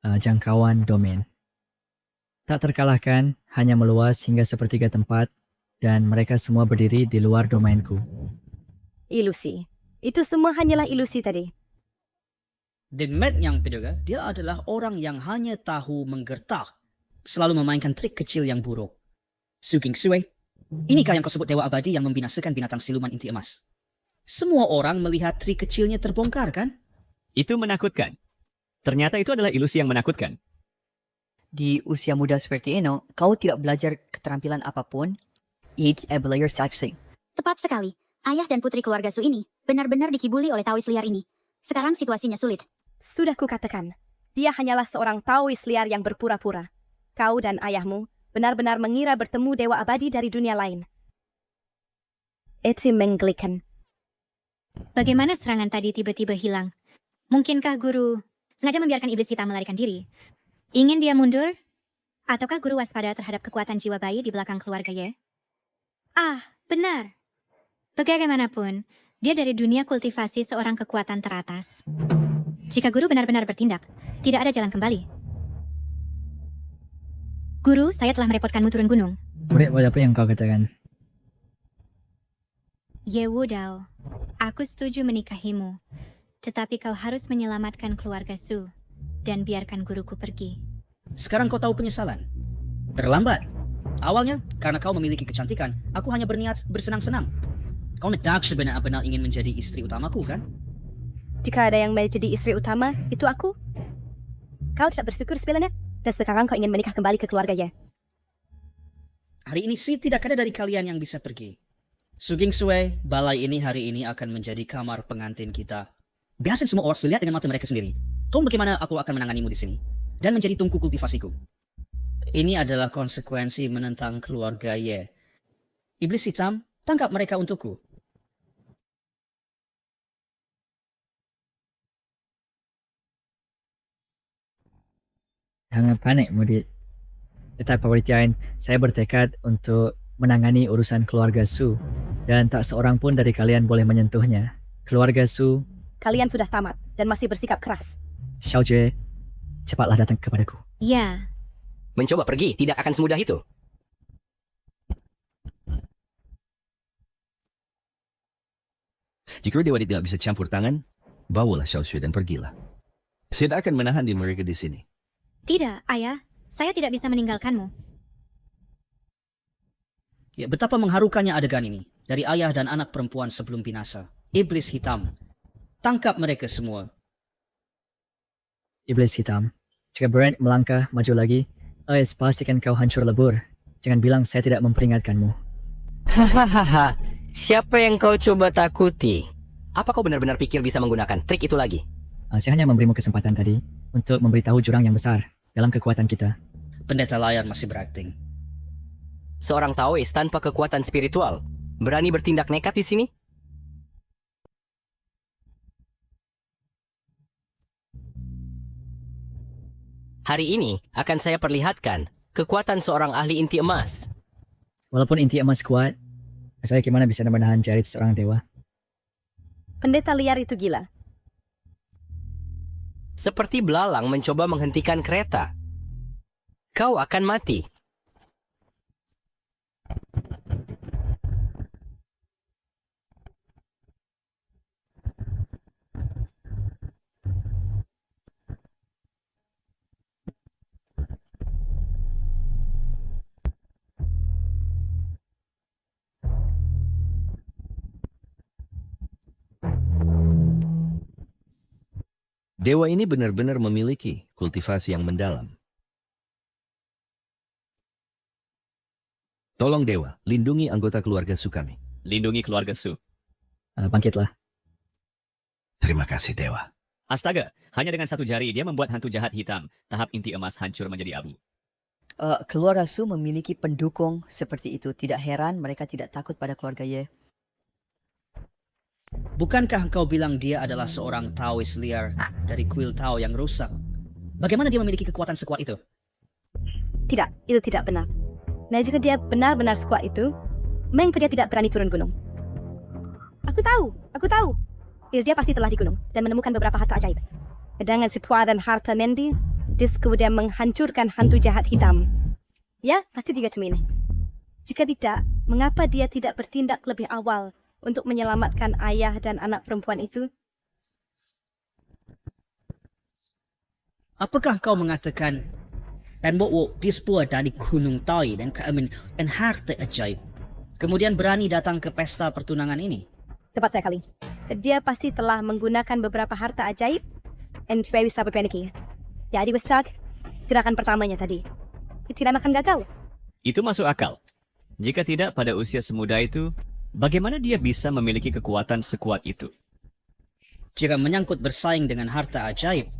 Jangkauan domain. Tak terkalahkan, hanya meluas hingga sepertiga tempat dan mereka semua berdiri di luar domainku. Ilusi. Itu semua hanyalah ilusi tadi. Demet yang kedua, dia adalah orang yang hanya tahu menggertak. Selalu memainkan trik kecil yang buruk. Suking Sue, inikah yang kau sebut dewa abadi yang membinasakan binatang siluman inti emas? Semua orang melihat trik kecilnya terbongkar, kan? Itu menakutkan. Ternyata itu adalah ilusi yang menakutkan. Di usia muda seperti ini, kau tidak belajar keterampilan apapun. It's a player thing. Tepat sekali. Ayah dan putri keluarga Su ini benar-benar dikibuli oleh Taois liar ini. Sekarang situasinya sulit. Sudah kukatakan, dia hanyalah seorang Taois liar yang berpura-pura. Kau dan ayahmu benar-benar mengira bertemu dewa abadi dari dunia lain. Itu menggelikan. Bagaimana serangan tadi tiba-tiba hilang? Mungkinkah guru sengaja membiarkan iblis hitam melarikan diri? Ingin dia mundur? Ataukah guru waspada terhadap kekuatan jiwa bayi di belakang keluarga Ye? Ah, benar. Bagaimanapun, dia dari dunia kultivasi seorang kekuatan teratas. Jika guru benar-benar bertindak, tidak ada jalan kembali. Guru, saya telah merepotkanmu turun gunung. Murid, apa yang kau katakan? Ye Wudao, aku setuju menikahimu. Tetapi kau harus menyelamatkan keluarga Su dan biarkan guruku pergi. Sekarang kau tahu penyesalan. Terlambat. Awalnya, karena kau memiliki kecantikan, aku hanya berniat bersenang-senang. Kau nedak sebenar-benar ingin menjadi istri utamaku, kan? Jika ada yang menjadi istri utama, itu aku. Kau tidak bersyukur sebenarnya, dan sekarang kau ingin menikah kembali ke keluarga Ye. Hari ini sih tidak ada dari kalian yang bisa pergi. Suging Sue, balai ini hari ini akan menjadi kamar pengantin kita. Biarkan semua orang lihat dengan mata mereka sendiri. Tahu bagaimana aku akan menanganimu di sini dan menjadi tungku kultivasiku. Ini adalah konsekuensi menentang keluarga Ye. Iblis hitam, tangkap mereka untukku. Jangan panik, murid. Tetap penelitian, saya bertekad untuk menangani urusan keluarga Su dan tak seorang pun dari kalian boleh menyentuhnya. Keluarga Su, Kalian sudah tamat dan masih bersikap keras. Xiao Jue, cepatlah datang kepadaku. Ya, Mencoba pergi tidak akan semudah itu. Jika dewa tidak bisa campur tangan, bawalah Xiao Xue dan pergilah. Saya tak akan menahan di mereka di sini. tidak, ayah. Saya tidak bisa meninggalkanmu. Ya, betapa mengharukannya adegan ini. Dari ayah dan anak perempuan sebelum binasa. Iblis hitam. Tangkap mereka semua. Iblis hitam, jika Brent melangkah maju lagi, pastikan kau hancur lebur. Jangan bilang saya tidak memperingatkanmu. Hahaha, siapa yang kau coba takuti? Apa kau benar-benar pikir bisa menggunakan trik itu lagi? Saya hanya memberimu kesempatan tadi untuk memberitahu jurang yang besar dalam kekuatan kita. Pendeta layar masih berakting. Seorang Taois tanpa kekuatan spiritual berani bertindak nekat di sini? Hari ini akan saya perlihatkan kekuatan seorang ahli inti emas. Walaupun inti emas kuat, saya gimana bisa menahan jarit seorang dewa? Pendeta liar itu gila. Seperti belalang mencoba menghentikan kereta. Kau akan mati. Dewa ini benar-benar memiliki kultivasi yang mendalam. Tolong Dewa, lindungi anggota keluarga Su kami. Lindungi keluarga Su. Bangkitlah. Terima kasih, Dewa. Astaga, hanya dengan satu jari dia membuat hantu jahat hitam. Tahap inti emas hancur menjadi abu. Keluarga Su memiliki pendukung seperti itu. Tidak heran mereka tidak takut pada keluarga Ye. Bukankah engkau bilang dia adalah seorang Taoist liar dari kuil Tao yang rusak? Bagaimana dia memiliki kekuatan sekuat itu? Tidak, itu tidak benar. Nah, jika dia benar-benar sekuat itu, mengapa dia tidak berani turun gunung? Aku tahu. Dia pasti telah di gunung dan menemukan beberapa harta ajaib. Dengan situasi dan harta Mendi, dia kemudian menghancurkan hantu jahat hitam. Ya, pasti dia cuma ini. Jika tidak, mengapa dia tidak bertindak lebih awal untuk menyelamatkan ayah dan anak perempuan itu? Apakah kau mengatakan tembok disebuah dari Gunung Tai dan harta ajaib, kemudian berani datang ke pesta pertunangan ini? Tepat sekali. Dia pasti telah menggunakan beberapa harta ajaib dan supaya bisa berpeniki. Jadi Westag, gerakan pertamanya tadi tidak makan gagal. Itu masuk akal. Jika tidak pada usia semuda itu, bagaimana dia bisa memiliki kekuatan sekuat itu? Jika menyangkut bersaing dengan harta ajaib,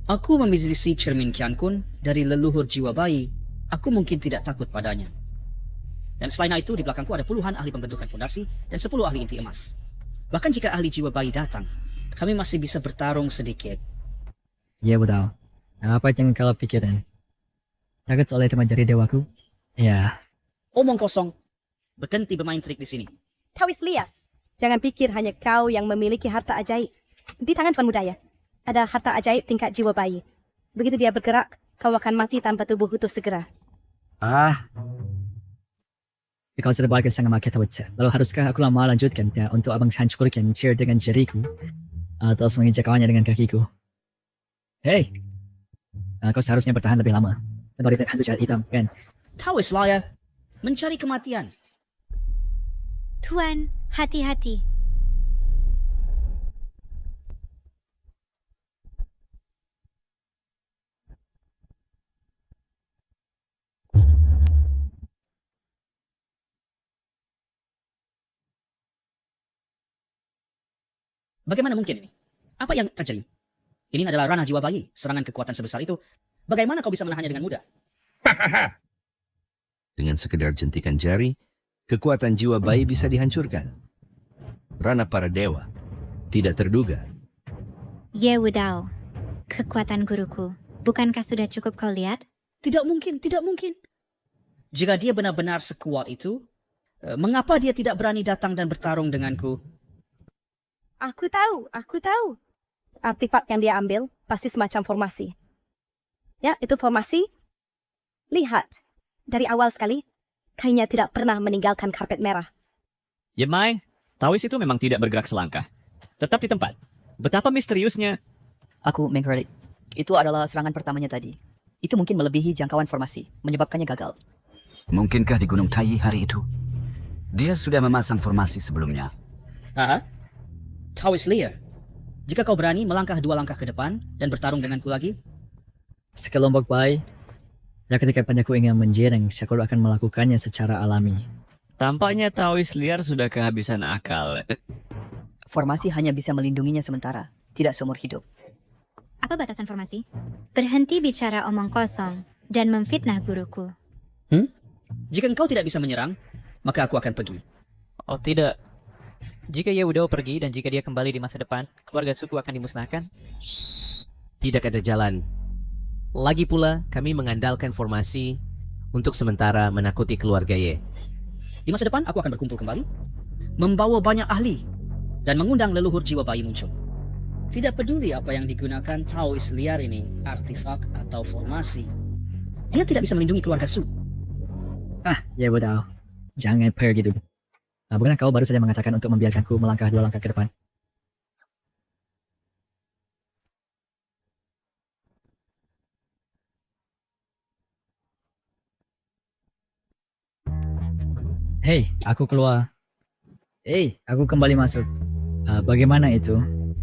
aku memiliki cermin Kian Kun dari leluhur jiwa bayi. Aku mungkin tidak takut padanya. Dan selain itu, di belakangku ada puluhan ahli pembentukan fondasi dan 10 ahli inti emas. Bahkan jika ahli jiwa bayi datang, kami masih bisa bertarung sedikit. Ya, betul. Apa yang kau pikirin? Takut oleh teman jari dewaku? Ya. Omong kosong. Berhenti bermain trik di sini. Taoist liar. Jangan pikir hanya kau yang memiliki harta ajaib. Di tangan Tuan Muda ya, ada harta ajaib tingkat jiwa bayi. Begitu dia bergerak, kau akan mati tanpa tubuh utuh segera. Kau sudah bagus sangat makin tahu. Lalu haruskah aku lama lanjutkan untuk abang hancurkan chair dengan jariku atau menginjak kawannya dengan kakiku? Hei, kau seharusnya bertahan lebih lama. Baru hantu jahat hitam, kan? Taoist liar. Mencari kematian. Tuan, hati-hati. Bagaimana mungkin ini? Apa yang terjadi? Ini adalah ranah jiwa bayi. Serangan kekuatan sebesar itu. Bagaimana kau bisa menahannya dengan mudah? Dengan sekedar jentikan jari, kekuatan jiwa bayi bisa dihancurkan. Ranah para dewa. Tidak terduga. Ye Wudao, kekuatan guruku. Bukankah sudah cukup kau lihat? Tidak mungkin. Jika dia benar-benar sekuat itu, mengapa dia tidak berani datang dan bertarung denganku? Aku tahu. Artefak yang dia ambil pasti semacam formasi. Ya, itu formasi. Lihat, dari awal sekali, kayaknya tidak pernah meninggalkan karpet merah. Yemai, Taoist itu memang tidak bergerak selangkah. Tetap di tempat. Betapa misteriusnya. Aku mengkredit. Itu adalah serangan pertamanya tadi. Itu mungkin melebihi jangkauan formasi, menyebabkannya gagal. Mungkinkah di Gunung Tai hari itu, dia sudah memasang formasi sebelumnya? Taoist liar. Jika kau berani melangkah 2 langkah ke depan dan bertarung denganku lagi? Sekelompok bayi, ya ketika panjaku ingin menjering, Syakura akan melakukannya secara alami. Tampaknya Taoist liar sudah kehabisan akal. Formasi hanya bisa melindunginya sementara, tidak seumur hidup. Apa batasan formasi? Berhenti bicara omong kosong dan memfitnah guruku. Jika engkau tidak bisa menyerang, maka aku akan pergi. Oh tidak. Jika Ye Wudao pergi dan jika dia kembali di masa depan, keluarga suku akan dimusnahkan. Tidak ada jalan. Lagi pula, kami mengandalkan formasi untuk sementara menakuti keluarga Ye. Di masa depan, aku akan berkumpul kembali, membawa banyak ahli, dan mengundang leluhur jiwa bayi muncul. Tidak peduli apa yang digunakan Taois liar ini, artefak atau formasi. Dia tidak bisa melindungi keluarga Su. Ya bodoh. Jangan pergi dulu. Bukan kau baru saja mengatakan untuk membiarkanku melangkah 2 langkah ke depan? Hei, aku keluar. Hei, aku kembali masuk. Bagaimana itu?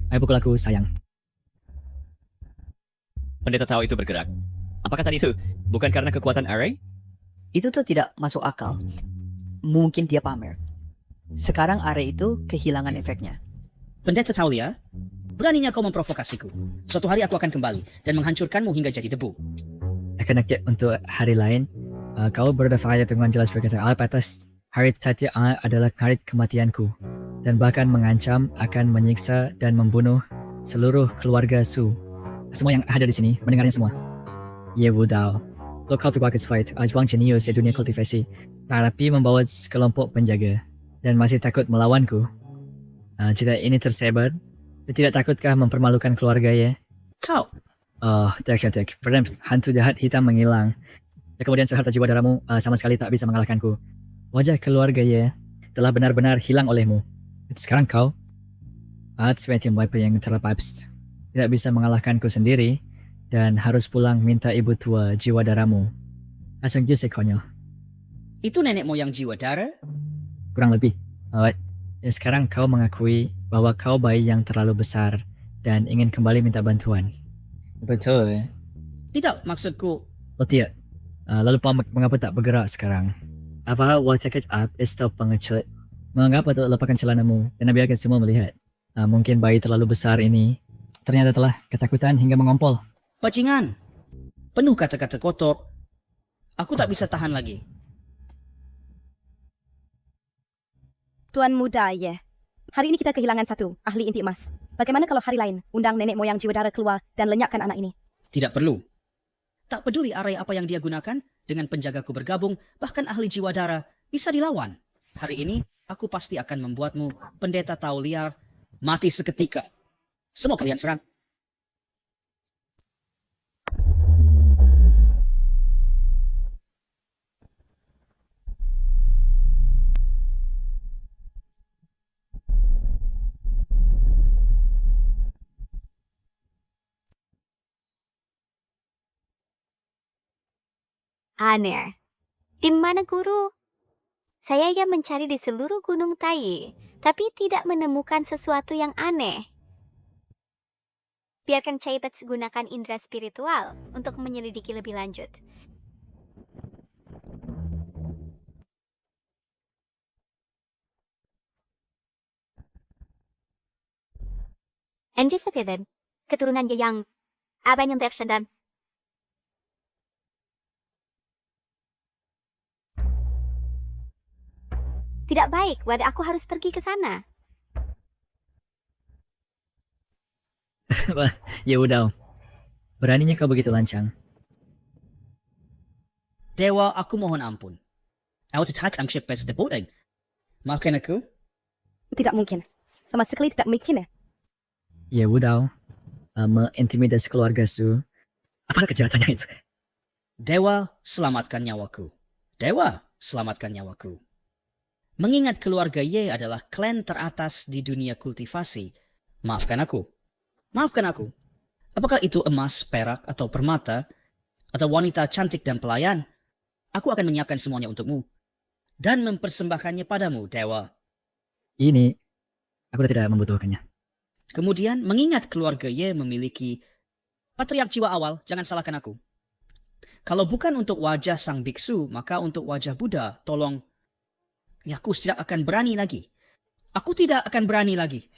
Ayo pukul aku, sayang. Pendeta tahu itu bergerak. Apakah tadi itu bukan karena kekuatan Array? Itu tuh tidak masuk akal. Mungkin dia pamer. Sekarang Array itu kehilangan efeknya. Pendeta Taulia, beraninya kau memprovokasiku. Suatu hari aku akan kembali dan menghancurkanmu hingga jadi debu. Akan untuk hari lain, kau berdaftar dengan jelas berkata, atas hari tadi adalah hari kematianku. Dan bahkan mengancam akan menyiksa dan membunuh seluruh keluarga Su. Semua yang ada di sini mendengarnya semua. Ya bodoh. Lo kau berkuasa fight, ajwang jenius di dunia kultivasi, tapi membawa kelompok penjaga dan masih takut melawanku. Jika ini tersebar, tidak takutkah mempermalukan keluarga ya? Kau? Oh, tek. Hantu jahat hitam menghilang. Dan kemudian seharta jiwa darahmu sama sekali tak bisa mengalahkanku. Wajah keluarga ya telah benar-benar hilang olehmu. Sekarang kau, sebagai wiper yang terlepas, tidak bisa mengalahkanku sendiri dan harus pulang minta ibu tua jiwa darahmu. Asal jus konyol. Itu nenek moyang jiwa darah? Kurang lebih. Sekarang kau mengakui bahwa kau bayi yang terlalu besar dan ingin kembali minta bantuan. Betul. Tidak, maksudku. Oh tidak. Lalu mengapa tak bergerak sekarang? Apa water up stop pengecut? Mengapa tak lepaskan celanamu dan biarkan semua melihat? Mungkin bayi terlalu besar ini ternyata telah ketakutan hingga mengompol. Bajingan, penuh kata-kata kotor. Aku tak bisa tahan lagi. Tuan muda, ya. Hari ini kita kehilangan satu ahli inti emas. Bagaimana kalau hari lain undang nenek moyang jiwa darah keluar dan lenyapkan anak ini? Tidak perlu. Tak peduli area apa yang dia gunakan, dengan penjagaku bergabung, bahkan ahli jiwa darah bisa dilawan. Hari ini, aku pasti akan membuatmu, pendeta tahu liar, mati seketika. Semua kalian serang. Aneh. Di mana guru? Saya yang mencari di seluruh gunung Tai, tapi tidak menemukan sesuatu yang aneh. Biarkan Caibet gunakan indera spiritual untuk menyelidiki lebih lanjut. Anji Sepeden, keturunan yang abang yang tersedam. Tidak baik, wadah aku harus pergi ke sana. Ya udah. Beraninya kau begitu lancang. Dewa, aku mohon ampun. I will attack ang ship as the boating. Maafkan aku? Tidak mungkin. Sama sekali tidak mungkin ya. Ya udah. Mengintimidasi keluarga Su. Apa kejahatannya itu? Dewa, selamatkan nyawaku. Dewa, selamatkan nyawaku. Mengingat keluarga Ye adalah klan teratas di dunia kultivasi. Maafkan aku. Maafkan aku. Apakah itu emas, perak, atau permata, atau wanita cantik dan pelayan? Aku akan menyiapkan semuanya untukmu. Dan mempersembahkannya padamu, Dewa. Ini, aku tidak membutuhkannya. Kemudian, mengingat keluarga Ye memiliki patriark jiwa awal, jangan salahkan aku. Kalau bukan untuk wajah sang biksu, maka untuk wajah Buddha, tolong. Ya, aku tidak akan berani lagi. Aku tidak akan berani lagi.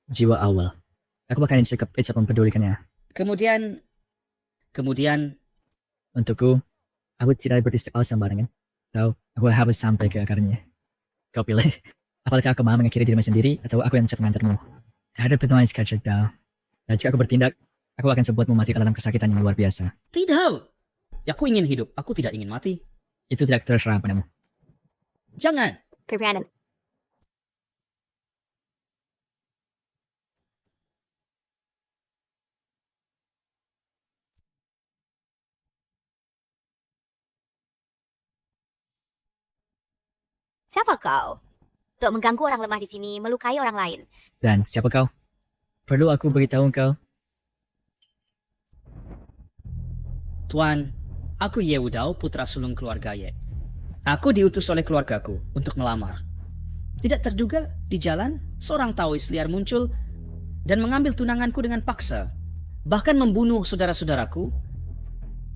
Jiwa awal. Aku bahkan tidak mempedulikannya. Kemudian. Untukku, aku tidak beristighfar sembarangan. Tahu, aku harus sampai ke akarnya. Kau pilih. Apakah aku mau mengakhiri dirimu sendiri atau aku yang siap mengantarmu? Ada pertemuan sekejap dah. Dan jika aku bertindak, aku akan membuatmu mati dalam kesakitan yang luar biasa. Tidak. Ya, aku ingin hidup. Aku tidak ingin mati. Itu tidak terserah padamu. Jangan. Perbianan. Siapa kau? Untuk mengganggu orang lemah di sini, melukai orang lain. Dan siapa kau? Perlu aku beritahu kau? Tuan, aku Ye Wudao, putra sulung keluarga Ye. Aku diutus oleh keluargaku untuk melamar. Tidak terduga, di jalan, seorang Taois liar muncul dan mengambil tunanganku dengan paksa. Bahkan membunuh saudara-saudaraku,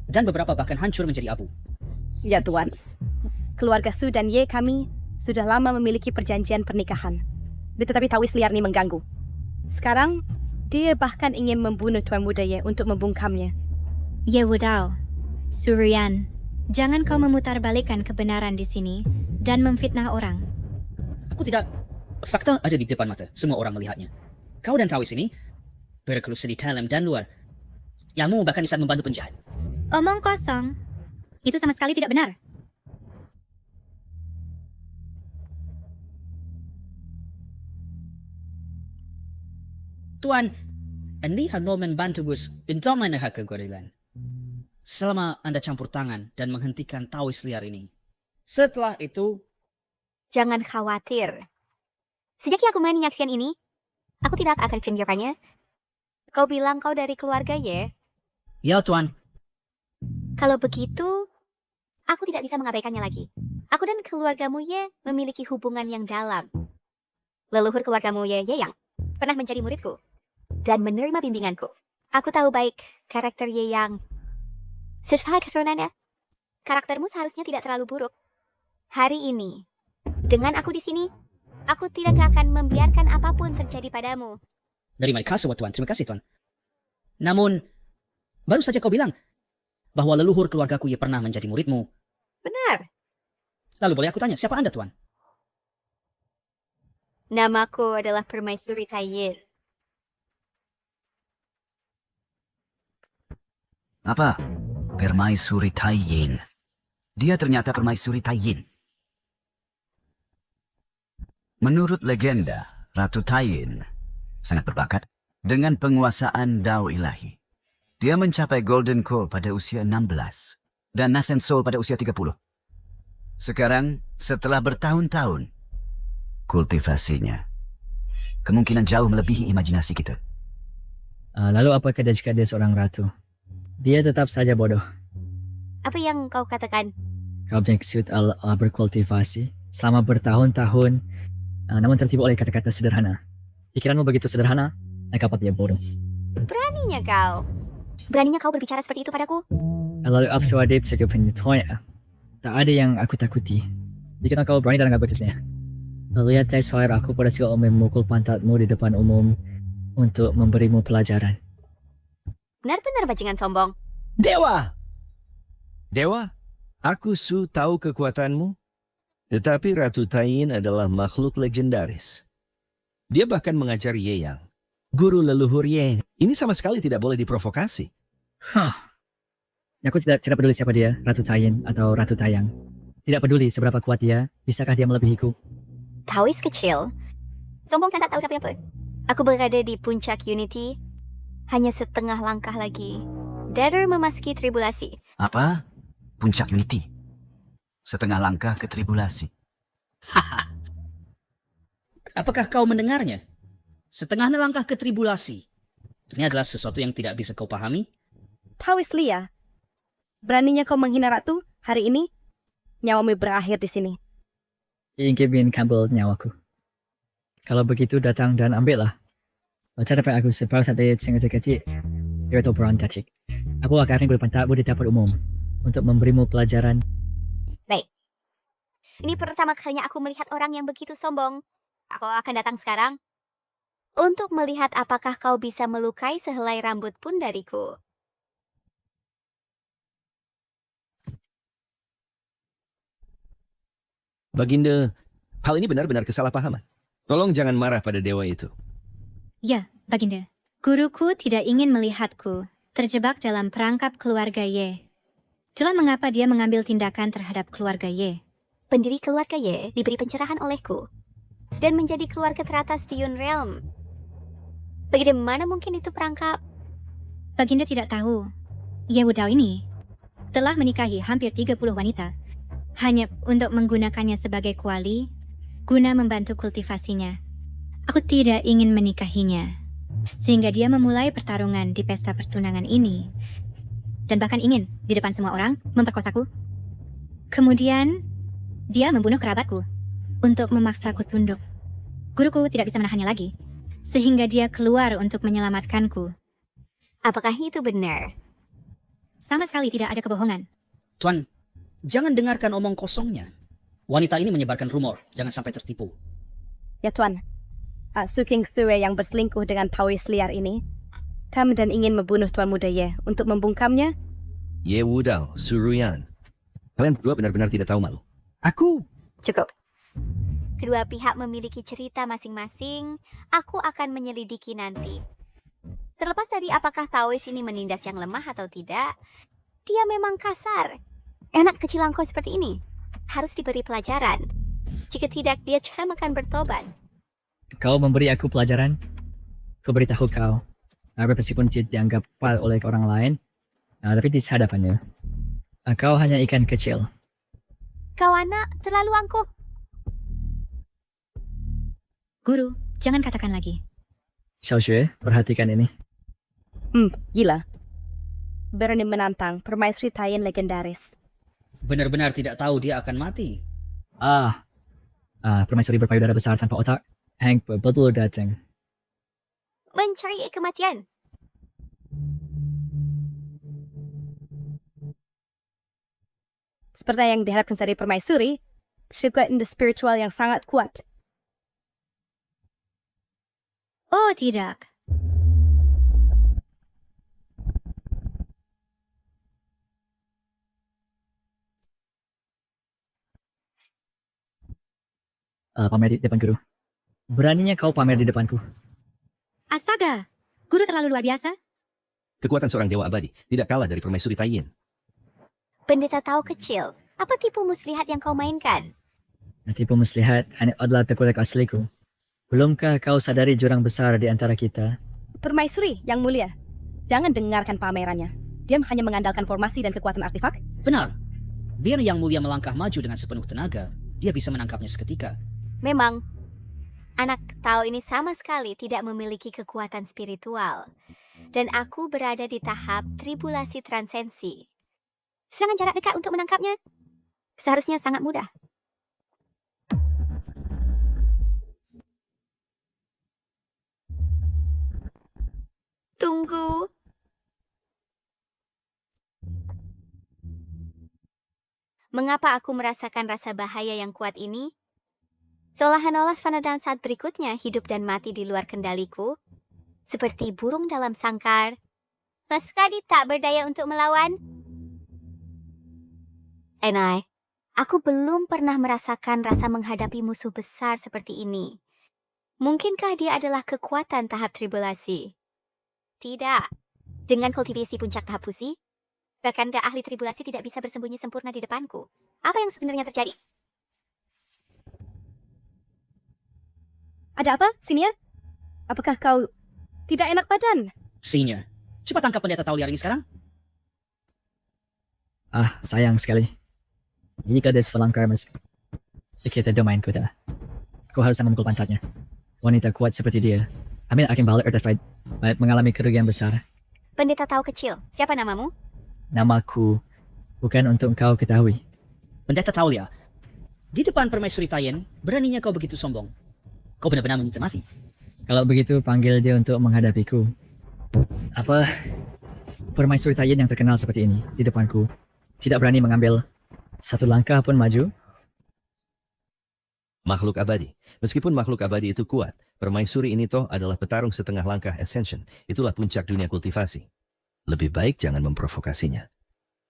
dan beberapa bahkan hancur menjadi abu. Ya Tuan, keluarga Su dan Ye kami sudah lama memiliki perjanjian pernikahan. Tetapi Taois liar ini mengganggu. Sekarang, dia bahkan ingin membunuh Tuan Muda Ye untuk membungkamnya. Ye Wudao, Surian, jangan kau memutarbalikkan kebenaran di sini dan memfitnah orang. Aku tidak... Fakta ada di depan mata, semua orang melihatnya. Kau dan Taois ini berkeluarga di dalam dan luar. Yamu bahkan bisa membantu penjahat. Omong kosong. Itu sama sekali tidak benar. Tuan, ini hanya membantu Gus untuk menahan kegorilan. Selama Anda campur tangan dan menghentikan Taois liar ini. Setelah itu... Jangan khawatir. Sejak aku main nyaksian ini, aku tidak akan pinggirkannya. Kau bilang kau dari keluarga Ye? Ya, Tuan. Kalau begitu, aku tidak bisa mengabaikannya lagi. Aku dan keluargamu Ye memiliki hubungan yang dalam. Leluhur keluargamu Ye yang pernah menjadi muridku dan menerima bimbinganku. Aku tahu baik karakter Ye yang... Sesuai keturunannya, karaktermu seharusnya tidak terlalu buruk. Hari ini, dengan aku di sini, aku tidak akan membiarkan apapun terjadi padamu. Dari mereka semua, Tuan. Terima kasih, Tuan. Namun, baru saja kau bilang bahwa leluhur keluargaku Ye pernah menjadi muridmu. Benar. Lalu boleh aku tanya, siapa Anda, Tuan? Namaku adalah Permaisuri Taiyin. Apa? Permaisuri Taiyin. Dia ternyata Permaisuri Taiyin. Menurut legenda, Ratu Taiyin sangat berbakat dengan penguasaan Dao ilahi. Dia mencapai Golden Core pada usia 16 dan Nascent Soul pada usia 30. Sekarang, setelah bertahun-tahun, kultivasinya kemungkinan jauh melebihi imajinasi kita. Lalu apakah jika dia seorang ratu? Dia tetap saja bodoh. Apa yang kau katakan? Kau maksud berkultivasi selama bertahun-tahun, namun tertipu oleh kata-kata sederhana. Pikiranmu begitu sederhana, maka dia bodoh. Beraninya kau. Beraninya kau berbicara seperti itu padaku? Lalu absurdet sekepenyetuanya. Tak ada yang aku takuti. Jika kau berani dan agak betusnya. Lihat suara aku pada siang memukul pantatmu di depan umum untuk memberimu pelajaran. Benar-benar bajingan sombong. Dewa! Dewa, aku tahu kekuatanmu. Tetapi Ratu Taiyin adalah makhluk legendaris. Dia bahkan mengajar Ye Yang, guru leluhur Ye. Ini sama sekali tidak boleh diprovokasi. Aku tidak peduli siapa dia, Ratu Taiyin atau Ratu Tayang. Tidak peduli seberapa kuat dia, bisakah dia melebihiku? Taois kecil. Sombong kan tak tahu apa-apa. Aku berada di puncak Unity. Hanya setengah langkah lagi. Dare memasuki tribulasi. Apa? Puncak Unity? Setengah langkah ke tribulasi. Apakah kau mendengarnya? Setengah langkah ke tribulasi. Ini adalah sesuatu yang tidak bisa kau pahami. Taois Lia, beraninya kau menghina ratu hari ini? Nyawamu berakhir di sini. Ingin kabel nyawaku. Kalau begitu datang dan ambillah. Tetapi aku seperti sengaja kecil. Yaitu berantatik. Aku akan berpantatmu di dapur umum untuk memberimu pelajaran. Baik. Ini pertama kalinya aku melihat orang yang begitu sombong. Aku akan datang sekarang untuk melihat apakah kau bisa melukai sehelai rambut pun dariku. Baginda, hal ini benar-benar kesalahpahaman. Tolong jangan marah pada dewa itu. Ya, Baginda. Guruku tidak ingin melihatku terjebak dalam perangkap keluarga Ye. Itulah mengapa dia mengambil tindakan terhadap keluarga Ye. Pendiri keluarga Ye diberi pencerahan olehku dan menjadi keluarga teratas di Yun Realm. Bagaimana mungkin itu perangkap? Baginda tidak tahu. Ye Wudao ini telah menikahi hampir 30 wanita hanya untuk menggunakannya sebagai kuali, guna membantu kultivasinya. Aku tidak ingin menikahinya, sehingga dia memulai pertarungan di pesta pertunangan ini, dan bahkan ingin, di depan semua orang, memperkosaku. Kemudian, dia membunuh kerabatku, untuk memaksaku tunduk. Guruku tidak bisa menahannya lagi, sehingga dia keluar untuk menyelamatkanku. Apakah itu benar? Sama sekali tidak ada kebohongan. Tuan, jangan dengarkan omong kosongnya. Wanita ini menyebarkan rumor, jangan sampai tertipu. Ya Tuan, Su King Sue yang berselingkuh dengan Taois liar ini, Tam dan ingin membunuh Tuan Muda Ye untuk membungkamnya. Ye Wudao, Suruyan. Kalian berdua benar-benar tidak tahu malu. Aku... Cukup. Kedua pihak memiliki cerita masing-masing, aku akan menyelidiki nanti. Terlepas dari apakah Taois ini menindas yang lemah atau tidak, dia memang kasar. Anak kecil angkuh seperti ini harus diberi pelajaran. Jika tidak, dia cuma akan bertobat. Kau memberi aku pelajaran? Kau beritahu kau. Meskipun tidak dianggap pal oleh orang lain, tapi di hadapannya. Kau hanya ikan kecil. Kau anak terlalu angkuh. Guru, jangan katakan lagi. Xiaoxue, perhatikan ini. Gila. Berani menantang permaisuri Taiyin legendaris. Benar-benar tidak tahu dia akan mati. Permaisuri berpayudara besar tanpa otak. Hank betul datang. Mencari kematian. Seperti yang diharapkan dari permaisuri, kekuatan spiritual yang sangat kuat. Oh tidak. Pamer di depan guru. Beraninya kau pamer di depanku. Astaga, guru terlalu luar biasa. Kekuatan seorang dewa abadi tidak kalah dari permaisuri Taiyin. Pendeta tahu kecil, apa tipu muslihat yang kau mainkan? Tipu muslihat adalah tekulik asliku. Belumkah kau sadari jurang besar di antara kita? Permaisuri yang mulia, jangan dengarkan pamerannya. Dia hanya mengandalkan formasi dan kekuatan artefak. Benar. Biar yang mulia melangkah maju dengan sepenuh tenaga, dia bisa menangkapnya seketika. Memang, anak Tao ini sama sekali tidak memiliki kekuatan spiritual. Dan aku berada di tahap tribulasi transensi. Serangan jarak dekat untuk menangkapnya seharusnya sangat mudah. Tunggu. Mengapa aku merasakan rasa bahaya yang kuat ini? Seolah-olah Svanadang saat berikutnya hidup dan mati di luar kendaliku. Seperti burung dalam sangkar. Mas sekali tak berdaya untuk melawan. Enai, aku belum pernah merasakan rasa menghadapi musuh besar seperti ini. Mungkinkah dia adalah kekuatan tahap tribulasi? Tidak. Dengan kultivasi puncak tahap fusi, bahkan ahli tribulasi tidak bisa bersembunyi sempurna di depanku. Apa yang sebenarnya terjadi? Ada apa, Senior? Apakah kau tidak enak badan? Senior, cepat tangkap pendeta tahu liar ini sekarang. Sayang sekali. Jika dia selangkah kita domainku dah. Aku harus memukul pantatnya. Wanita kuat seperti dia, Amin akan balik artified, mengalami kerugian besar. Pendeta tahu kecil, siapa namamu? Namaku bukan untuk kau ketahui. Pendeta Taulia, di depan permaisuri Taiyin, beraninya kau begitu sombong. Kau benar-benar meminta mati. Kalau begitu, panggil dia untuk menghadapiku. Apa? Permaisuri Taiyin yang terkenal seperti ini, di depanku, tidak berani mengambil satu langkah pun maju? Makhluk abadi. Meskipun makhluk abadi itu kuat, permaisuri ini toh adalah petarung setengah langkah Ascension. Itulah puncak dunia kultivasi. Lebih baik jangan memprovokasinya.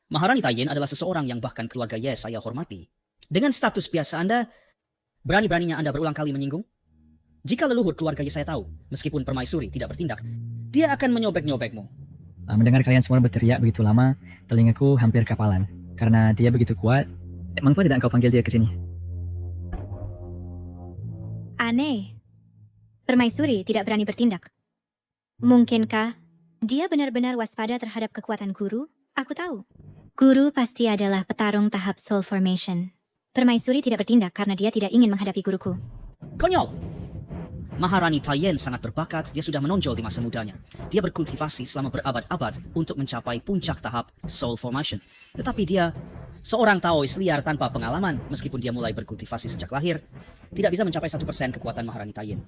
Maharani Taiyin adalah seseorang yang bahkan keluarga Ye saya hormati. Dengan status biasa Anda, berani-beraninya Anda berulang kali menyinggung? Jika leluhur keluarga Ye saya tahu, meskipun permaisuri tidak bertindak, dia akan menyobek-nyobekmu. Mendengar kalian semua berteriak begitu lama, telingaku hampir kapalan. Karena dia begitu kuat, mengapa tidak kau panggil dia ke sini? Aneh. Permaisuri tidak berani bertindak. Mungkinkah dia benar-benar waspada terhadap kekuatan guru? Aku tahu. Guru pasti adalah petarung tahap Soul Formation. Permaisuri tidak bertindak karena dia tidak ingin menghadapi guruku. Konyol! Maharani Taiyin sangat berbakat, dia sudah menonjol di masa mudanya. Dia berkultivasi selama berabad-abad untuk mencapai puncak tahap Soul Formation. Tetapi dia seorang Taois liar tanpa pengalaman, meskipun dia mulai berkultivasi sejak lahir, tidak bisa mencapai 1% kekuatan Maharani Taiyin.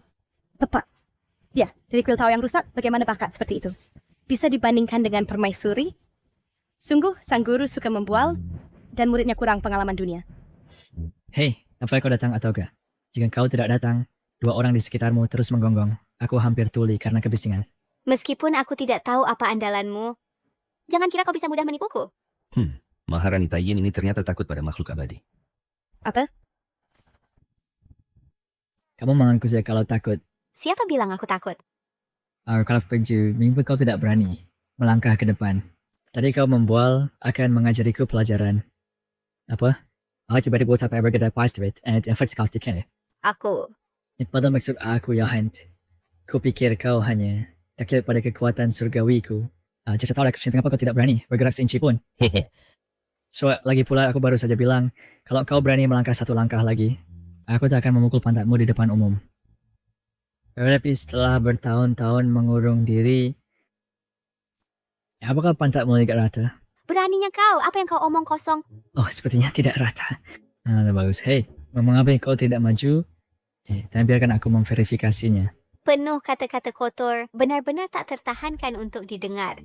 Tepat. Ya, dari kuil Tao yang rusak, bagaimana bakat seperti itu? Bisa dibandingkan dengan permaisuri? Sungguh, sang guru suka membual, dan muridnya kurang pengalaman dunia. Hei, apa kau datang atau enggak? Jika kau tidak datang, 2 orang di sekitarmu terus menggonggong. Aku hampir tuli karena kebisingan. Meskipun aku tidak tahu apa andalanmu, jangan kira kau bisa mudah menipuku. Maharani Taiyin ini ternyata takut pada makhluk abadi. Apa? Kamu mengaku saja kalau takut. Siapa bilang aku takut? Kalau begitu, minggu kau tidak berani melangkah ke depan. Tadi kau membual akan mengajariku pelajaran. Apa? Aku baru buat apa yang bergeda pastrit and infeksi kau stikin. Aku. Pada maksud aku, Yohant. Kupikir kau hanya takut pada kekuatan surgawiku. Jadi tahu kenapa kau tidak berani bergerak seinci pun. So, lagi pula aku baru saja bilang, kalau kau berani melangkah 1 langkah lagi, aku tak akan memukul pantatmu di depan umum. Tetapi setelah bertahun-tahun mengurung diri, apakah pantatmu tidak rata? Beraninya kau, apa yang kau omong kosong? Oh, sepertinya tidak rata. Bagus. Hei, mengapa kau tidak maju? Dan biarkan aku memverifikasinya. Penuh kata-kata kotor, benar-benar tak tertahankan untuk didengar.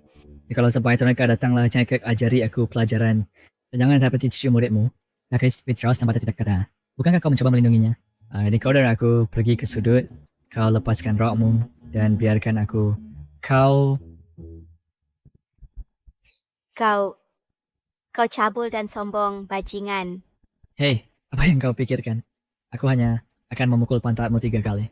Kalau sampai mereka datanglah, jangan ajari aku pelajaran. Dan jangan seperti cucu muridmu. Pakai speed Charles tanpa tidak kata. Bukankah kau mencoba melindunginya? Jadi kau dan aku pergi ke sudut. Kau lepaskan rokmu dan biarkan aku. Kau cabul dan sombong, bajingan. Hei, apa yang kau pikirkan? Aku hanya akan memukul pantatmu 3 kali.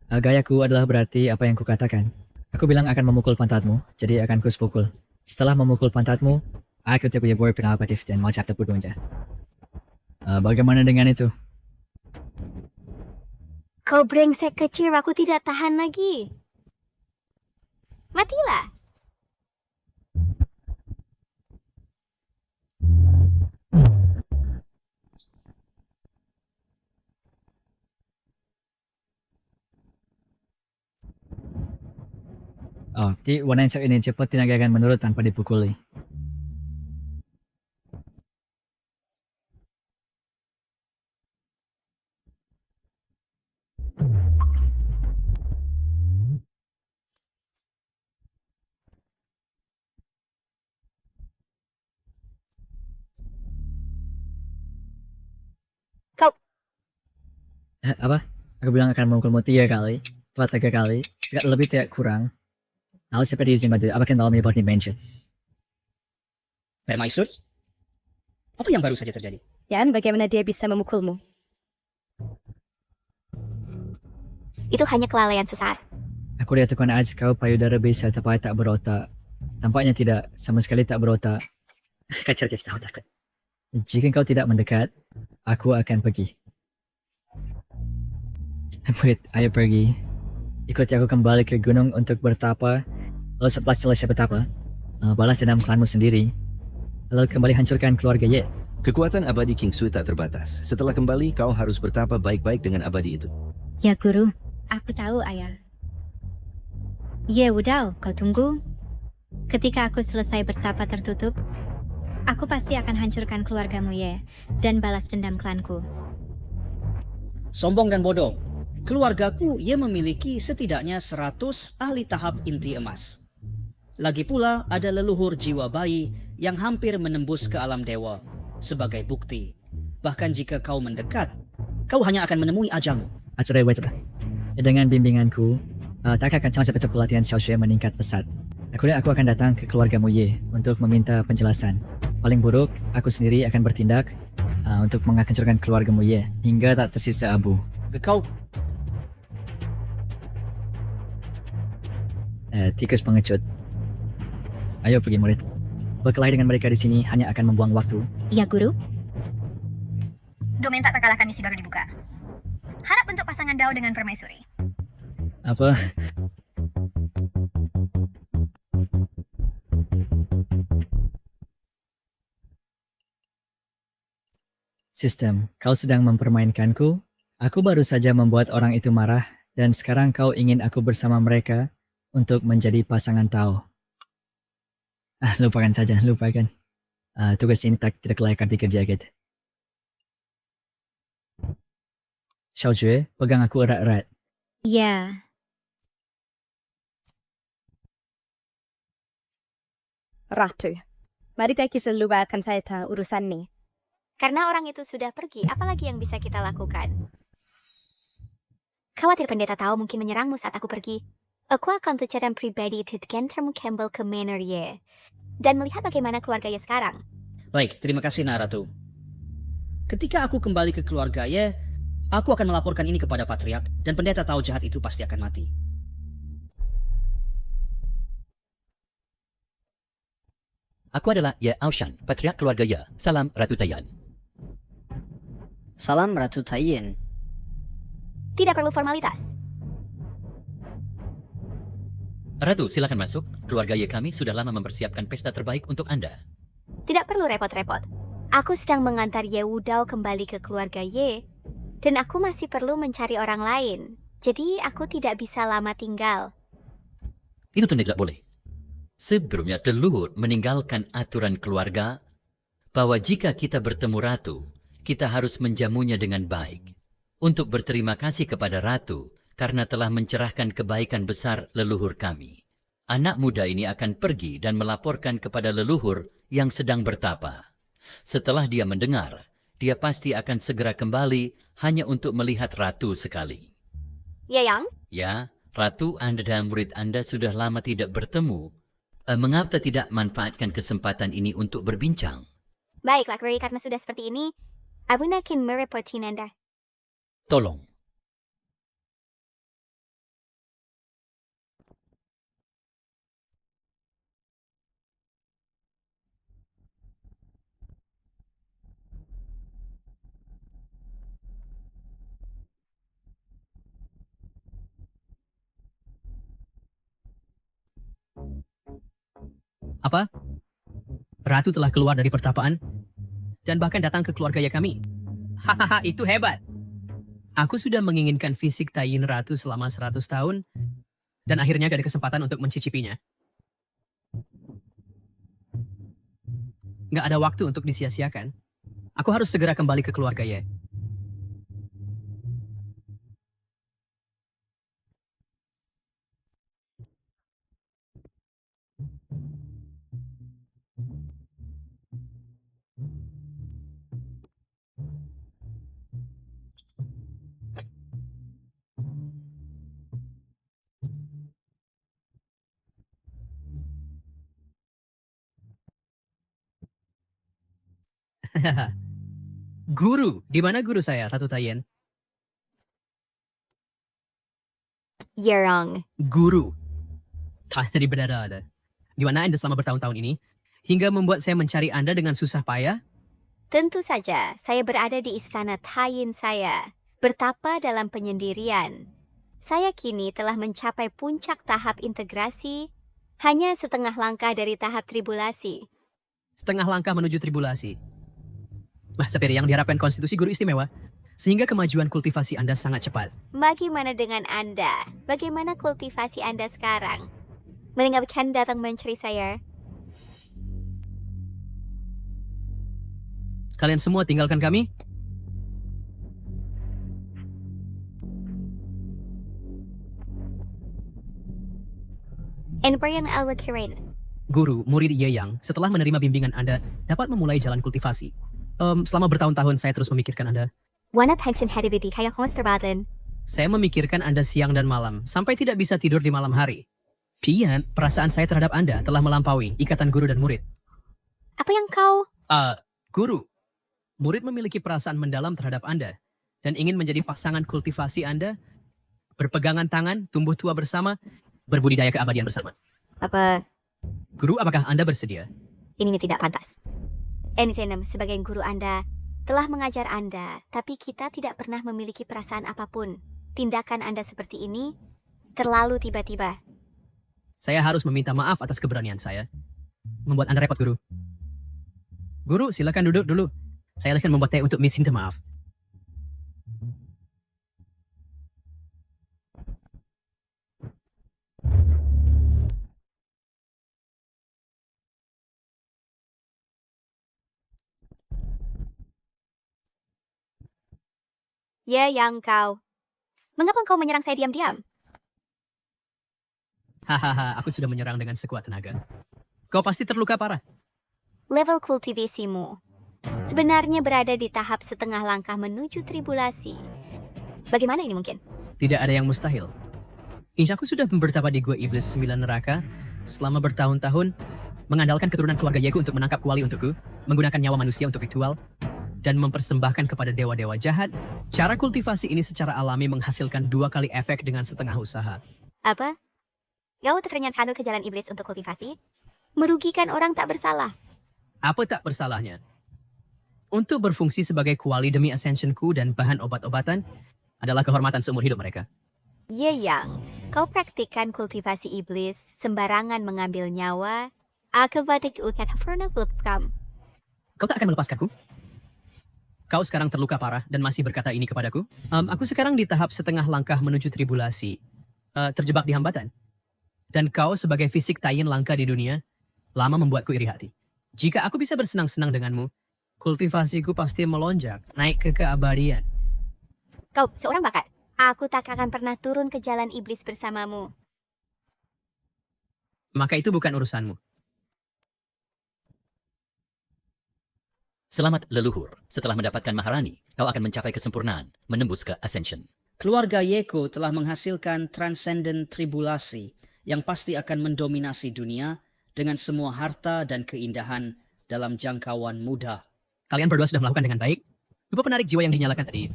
Gayaku adalah berarti apa yang kukatakan. Aku bilang akan memukul pantatmu, jadi akan kuspukul. Setelah memukul pantatmu, aku tidak punya berpendapat dan mau cakap pudunya. Bagaimana dengan itu? Kau brengsek kecil, aku tidak tahan lagi. Matilah. Oh, di warna yang ini cepat tenaga akan menurut tanpa dipukuli. Kau. Apa? Aku bilang akan memukulmu 3 kali. Tepat 3 kali. Tidak lebih, tidak kurang. Lalu seperti izin batu, apa yang dalam menyebut dimension? Permaisuri? Apa yang baru saja terjadi? Yan, bagaimana dia bisa memukulmu? Itu hanya kelalaian sesaat. Aku lihat tuan aja kau payudara bisa tapi tak berotak. Tampaknya tidak, sama sekali tak berotak. Kacau tahu takut. Jika kau tidak mendekat, aku akan pergi. Murid, ayo pergi. Ikuti aku kembali ke gunung untuk bertapa. Lalu setelah selesai bertapa, balas dendam klanmu sendiri. Lalu kembali hancurkan keluarga Ye. Kekuatan abadi King Sui tak terbatas. Setelah kembali, kau harus bertapa baik-baik dengan abadi itu. Ya guru, aku tahu ayah. Ye Wudao, kau tunggu. Ketika aku selesai bertapa tertutup, aku pasti akan hancurkan keluargamu Ye dan balas dendam klanku. Sombong dan bodoh. Keluargaku, ia memiliki setidaknya 100 ahli tahap inti emas. Lagi pula ada leluhur jiwa bayi yang hampir menembus ke alam dewa. Sebagai bukti, bahkan jika kau mendekat, kau hanya akan menemui ajalmu. Dengan bimbinganku, tak akan sama seperti pelatihan Xiao Shui meningkat pesat. Aku akan datang ke keluargamu Ye untuk meminta penjelasan. Paling buruk, aku sendiri akan bertindak untuk menghancurkan keluargamu Ye hingga tak tersisa abu. Kau tikus pengecut. Ayo pergi murid. Berkelahi dengan mereka di sini hanya akan membuang waktu. Ya guru. Domain tak terkalahkan misi baru dibuka. Harap bentuk pasangan Dao dengan permaisuri. Apa? Sistem, kau sedang mempermainkanku. Aku baru saja membuat orang itu marah dan sekarang kau ingin aku bersama mereka untuk menjadi pasangan Tao. Lupakan saja, lupakan. Tugas ini tidak layak dikerjakan. Xiaojue, pegang aku erat-erat. Ya, Ratu, mari kita lupakan saya urusan ni. Karena orang itu sudah pergi, apalagi yang bisa kita lakukan? Khawatir pendeta tahu mungkin menyerangmu saat aku pergi. Aku akan berjalan pribadi ke kantor Campbell ke Manor Ye dan melihat bagaimana keluarga Ye sekarang. Baik, terima kasih Naratu. Ketika aku kembali ke keluarga Ye, aku akan melaporkan ini kepada Patriark dan pendeta tahu jahat itu pasti akan mati. Aku adalah Ye Aoshan, Patriark keluarga Ye. Salam Ratu Tayan. Salam Ratu Tayin. Tidak perlu formalitas. Ratu, silakan masuk. Keluarga Ye kami sudah lama mempersiapkan pesta terbaik untuk Anda. Tidak perlu repot-repot. Aku sedang mengantar Ye Wudao kembali ke keluarga Ye, dan aku masih perlu mencari orang lain. Jadi aku tidak bisa lama tinggal. Itu tidak boleh. Sebelumnya leluhur meninggalkan aturan keluarga bahwa jika kita bertemu Ratu, kita harus menjamunya dengan baik. Untuk berterima kasih kepada Ratu karena telah mencerahkan kebaikan besar leluhur kami. Anak muda ini akan pergi dan melaporkan kepada leluhur yang sedang bertapa. Setelah dia mendengar, dia pasti akan segera kembali hanya untuk melihat Ratu sekali. Ya, Yang? Ya, Ratu Anda dan murid Anda sudah lama tidak bertemu. Mengapa tidak manfaatkan kesempatan ini untuk berbincang? Baiklah, Kri, karena sudah seperti ini, aku akan merepoti Anda. Tolong. Apa? Ratu telah keluar dari pertapaan dan bahkan datang ke keluarga ya kami. Hahaha, itu hebat. Aku sudah menginginkan fisik Tayin Ratu selama 100 tahun dan akhirnya gak ada kesempatan untuk mencicipinya. Gak ada waktu untuk disia-siakan. Aku harus segera kembali ke keluarga Ye. Guru, di mana guru saya, Ratu Tayin? Yerong. Guru. Tadi benar ada. Di mana Anda selama bertahun-tahun ini? Hingga membuat saya mencari Anda dengan susah payah? Tentu saja, saya berada di istana Tayin saya, bertapa dalam penyendirian. Saya kini telah mencapai puncak tahap integrasi, hanya setengah langkah dari tahap tribulasi. Setengah langkah menuju tribulasi. Seperti yang diharapkan konstitusi guru istimewa, sehingga kemajuan kultivasi Anda sangat cepat. Bagaimana dengan Anda? Bagaimana kultivasi Anda sekarang? Mendengarkan datang mencari saya? Kalian semua tinggalkan kami? Enbrian Al-Wakirin. Guru, murid Ye Yang, setelah menerima bimbingan Anda, dapat memulai jalan kultivasi. Selama bertahun-tahun saya terus memikirkan Anda. Wana Pengsin Hedibiti Kaya Konsterbaden. Saya memikirkan Anda siang dan malam, sampai tidak bisa tidur di malam hari. Pian, perasaan saya terhadap Anda telah melampaui ikatan guru dan murid. Apa yang kau... Guru, murid memiliki perasaan mendalam terhadap Anda dan ingin menjadi pasangan kultivasi Anda, berpegangan tangan, tumbuh tua bersama, berbudidaya keabadian bersama. Apa... Guru, apakah Anda bersedia? Ini tidak pantas. Ensenem sebagai guru Anda telah mengajar Anda, tapi kita tidak pernah memiliki perasaan apapun. Tindakan Anda seperti ini terlalu tiba-tiba. Saya harus meminta maaf atas keberanian saya. Membuat Anda repot, Guru. Guru, silakan duduk dulu. Saya akan membuat teh untuk minta maaf. Ya, yang kau. Mengapa kau menyerang saya diam-diam? Hahaha, aku sudah menyerang dengan sekuat tenaga. Kau pasti terluka parah. Level kultivasimu sebenarnya berada di tahap setengah langkah menuju tribulasi. Bagaimana ini mungkin? Tidak ada yang mustahil. Injaku sudah bertapa di Gua Iblis 9 Neraka selama bertahun-tahun, mengandalkan keturunan keluarga Yeku untuk menangkap kuali untukku, menggunakan nyawa manusia untuk ritual, dan mempersembahkan kepada dewa-dewa jahat. Cara kultivasi ini secara alami menghasilkan 2 kali efek dengan setengah usaha. Apa? Kau ternyata ke jalan iblis untuk kultivasi? Merugikan orang tak bersalah. Apa tak bersalahnya? Untuk berfungsi sebagai kuali demi ascensionku dan bahan obat-obatan adalah kehormatan seumur hidup mereka. Ye Yang, kau praktikkan kultivasi iblis, sembarangan mengambil nyawa, akibat ukat hafrona flupskam. Kau tak akan melepaskanku? Kau sekarang terluka parah dan masih berkata ini kepadaku? Aku sekarang di tahap setengah langkah menuju tribulasi. Terjebak di hambatan. Dan kau sebagai fisik tayin langka di dunia, lama membuatku iri hati. Jika aku bisa bersenang-senang denganmu, kultivasiku pasti melonjak, naik ke keabadian. Kau seorang bakat. Aku tak akan pernah turun ke jalan iblis bersamamu. Maka itu bukan urusanmu. Selamat leluhur. Setelah mendapatkan Maharani, kau akan mencapai kesempurnaan, menembus ke Ascension. Keluarga Yeko telah menghasilkan transcendent tribulasi yang pasti akan mendominasi dunia dengan semua harta dan keindahan dalam jangkauan mudah. Kalian berdua sudah melakukan dengan baik. Lupa penarik jiwa yang dinyalakan tadi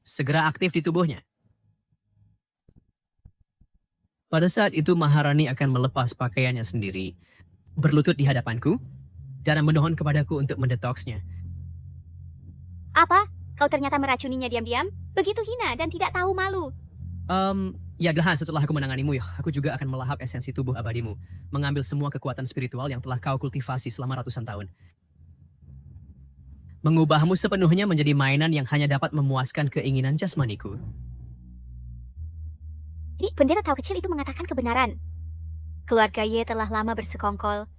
segera aktif di tubuhnya. Pada saat itu Maharani akan melepas pakaiannya sendiri, berlutut di hadapanku, dan memohon kepadaku untuk mendetoksnya. Apa? Kau ternyata meracuninya diam-diam? Begitu hina dan tidak tahu malu. Ya adalah setelah aku menanganimu, aku juga akan melahap esensi tubuh abadimu, mengambil semua kekuatan spiritual yang telah kau kultivasi selama ratusan tahun. Mengubahmu sepenuhnya menjadi mainan yang hanya dapat memuaskan keinginan jasmaniku. Jadi pendeta tahu kecil itu mengatakan kebenaran. Keluarga Ye telah lama bersekongkol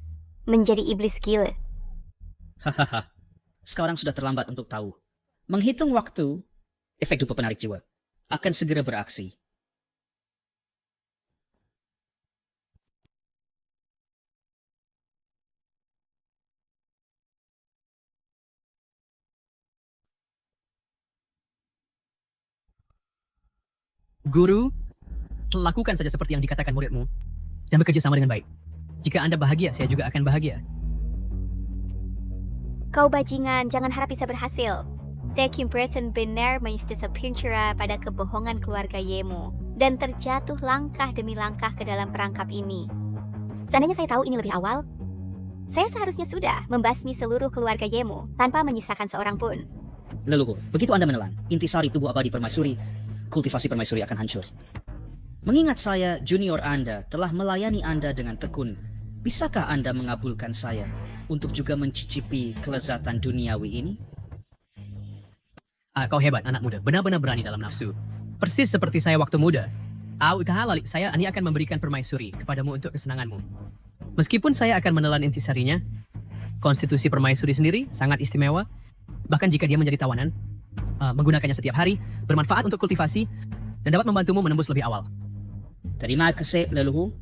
menjadi iblis gila. Hahaha, sekarang sudah terlambat untuk tahu. Menghitung waktu, efek dupa penarik jiwa akan segera beraksi. Guru, lakukan saja seperti yang dikatakan muridmu dan bekerja sama dengan baik. Jika Anda bahagia, saya juga akan bahagia. Kau bajingan, jangan harap bisa berhasil. Saya Kim Breton benar menjustis pincera pada kebohongan keluarga Yemu dan terjatuh langkah demi langkah ke dalam perangkap ini. Seandainya saya tahu ini lebih awal, saya seharusnya sudah membasmi seluruh keluarga Yemu tanpa menyisakan seorang pun. Leluhur, begitu Anda menelan intisari tubuh abadi permaisuri, kultivasi permaisuri akan hancur. Mengingat saya, junior Anda, telah melayani Anda dengan tekun, bisakah Anda mengabulkan saya untuk juga mencicipi kelezatan duniawi ini? Kau hebat, anak muda. Benar-benar berani dalam nafsu. Persis seperti saya waktu muda. Saya ini akan memberikan permaisuri kepadamu untuk kesenanganmu. Meskipun saya akan menelan intisarinya, konstitusi permaisuri sendiri sangat istimewa. Bahkan jika dia menjadi tawanan, menggunakannya setiap hari, bermanfaat untuk kultivasi, dan dapat membantumu menembus lebih awal. Terima kasih, leluhur.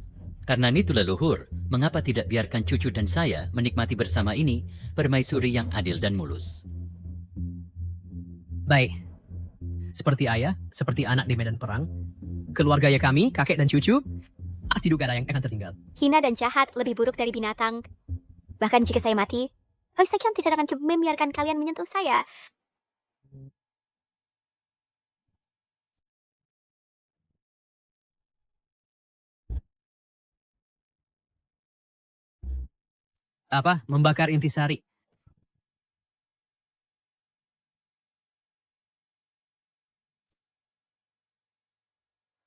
Karena itu leluhur, mengapa tidak biarkan cucu dan saya menikmati bersama ini permaisuri yang adil dan mulus? Baik. Seperti ayah, seperti anak di medan perang, keluarga ya kami, kakek dan cucu, tidak ada yang akan tertinggal. Hina dan jahat lebih buruk dari binatang. Bahkan jika saya mati, saya tidak akan membiarkan kalian menyentuh saya. Apa? Membakar intisari.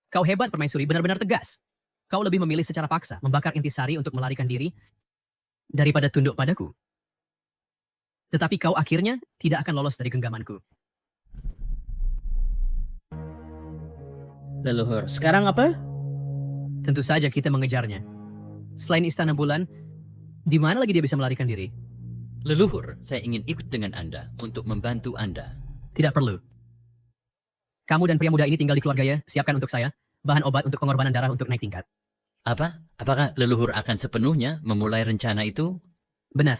Kau hebat, permaisuri, benar-benar tegas. Kau lebih memilih secara paksa membakar intisari untuk melarikan diri daripada tunduk padaku. Tetapi kau akhirnya tidak akan lolos dari genggamanku. Leluhur, sekarang apa? Tentu saja kita mengejarnya. Selain Istana Bulan, di mana lagi dia bisa melarikan diri? Leluhur, saya ingin ikut dengan Anda untuk membantu Anda. Tidak perlu. Kamu dan pria muda ini tinggal di keluarga ya, siapkan untuk saya bahan obat untuk pengorbanan darah untuk naik tingkat. Apa? Apakah leluhur akan sepenuhnya memulai rencana itu? Benar.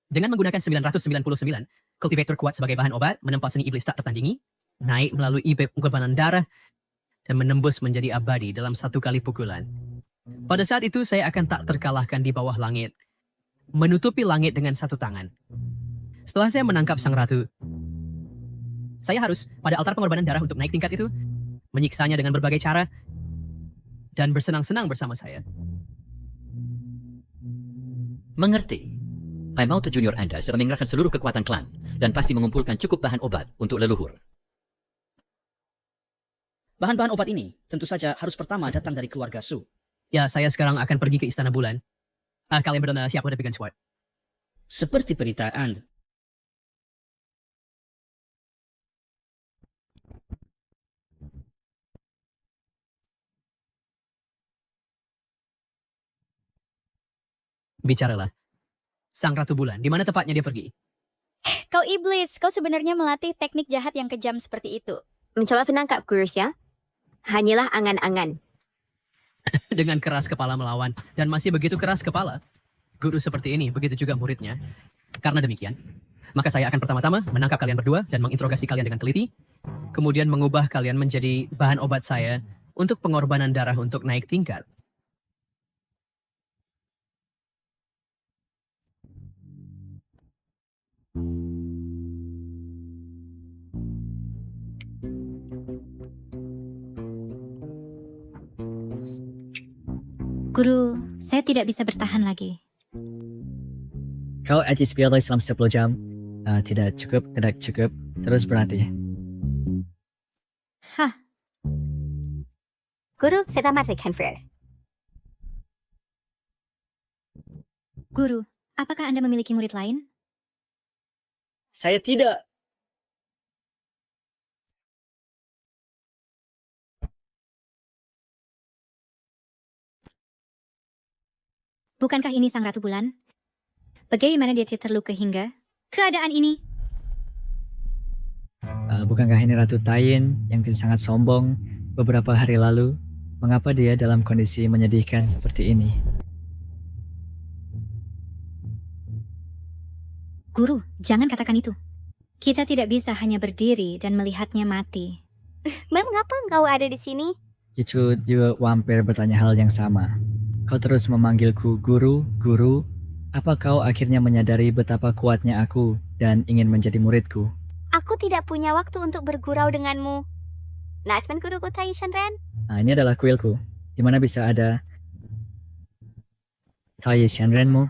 Dengan menggunakan 999 kultivator kuat sebagai bahan obat, menempa seni iblis tak tertandingi, naik melalui IP pengorbanan darah, dan menembus menjadi abadi dalam satu kali pukulan. Pada saat itu saya akan tak terkalahkan di bawah langit, menutupi langit dengan satu tangan. Setelah saya menangkap sang ratu, saya harus pada altar pengorbanan darah untuk naik tingkat itu, menyiksanya dengan berbagai cara, dan bersenang-senang bersama saya. Mengerti. Paimauta Junior Anda sedang mengerahkan seluruh kekuatan klan dan pasti mengumpulkan cukup bahan obat untuk leluhur. Bahan-bahan obat ini tentu saja harus pertama datang dari keluarga Su. Ya, saya sekarang akan pergi ke Istana Bulan. Kalian berdua siap hadapi Gunsword. Seperti berita Anda. Bicaralah. Sang Ratu Bulan, di mana tepatnya dia pergi? Kau iblis, kau sebenarnya melatih teknik jahat yang kejam seperti itu. Mencoba menangkap Kurus ya? Hanyalah angan-angan. Dengan keras kepala melawan, dan masih begitu keras kepala. Guru seperti ini, begitu juga muridnya. Karena demikian, maka saya akan pertama-tama menangkap kalian berdua dan menginterogasi kalian dengan teliti, kemudian mengubah kalian menjadi bahan obat saya untuk pengorbanan darah untuk naik tingkat. Guru, saya tidak bisa bertahan lagi. Kau anti-spiritoi selama 10 jam. Tidak cukup. Terus berhati. Hah, Guru, saya tamat Hanfred. Guru, apakah Anda memiliki murid lain? Saya tidak. Bukankah ini Sang Ratu Bulan? Bagaimana dia terluka hingga keadaan ini? Bukankah ini Ratu Tain yang sangat sombong beberapa hari lalu? Mengapa dia dalam kondisi menyedihkan seperti ini? Guru, jangan katakan itu. Kita tidak bisa hanya berdiri dan melihatnya mati. Mengapa engkau ada di sini? Kicu juga Wampir bertanya hal yang sama. Kau terus memanggilku guru. Apa kau akhirnya menyadari betapa kuatnya aku dan ingin menjadi muridku? Aku tidak punya waktu untuk bergurau denganmu. Natsman guruku Tai Shenren. Ini adalah kuilku. Di mana bisa ada Tai Shenrenmu?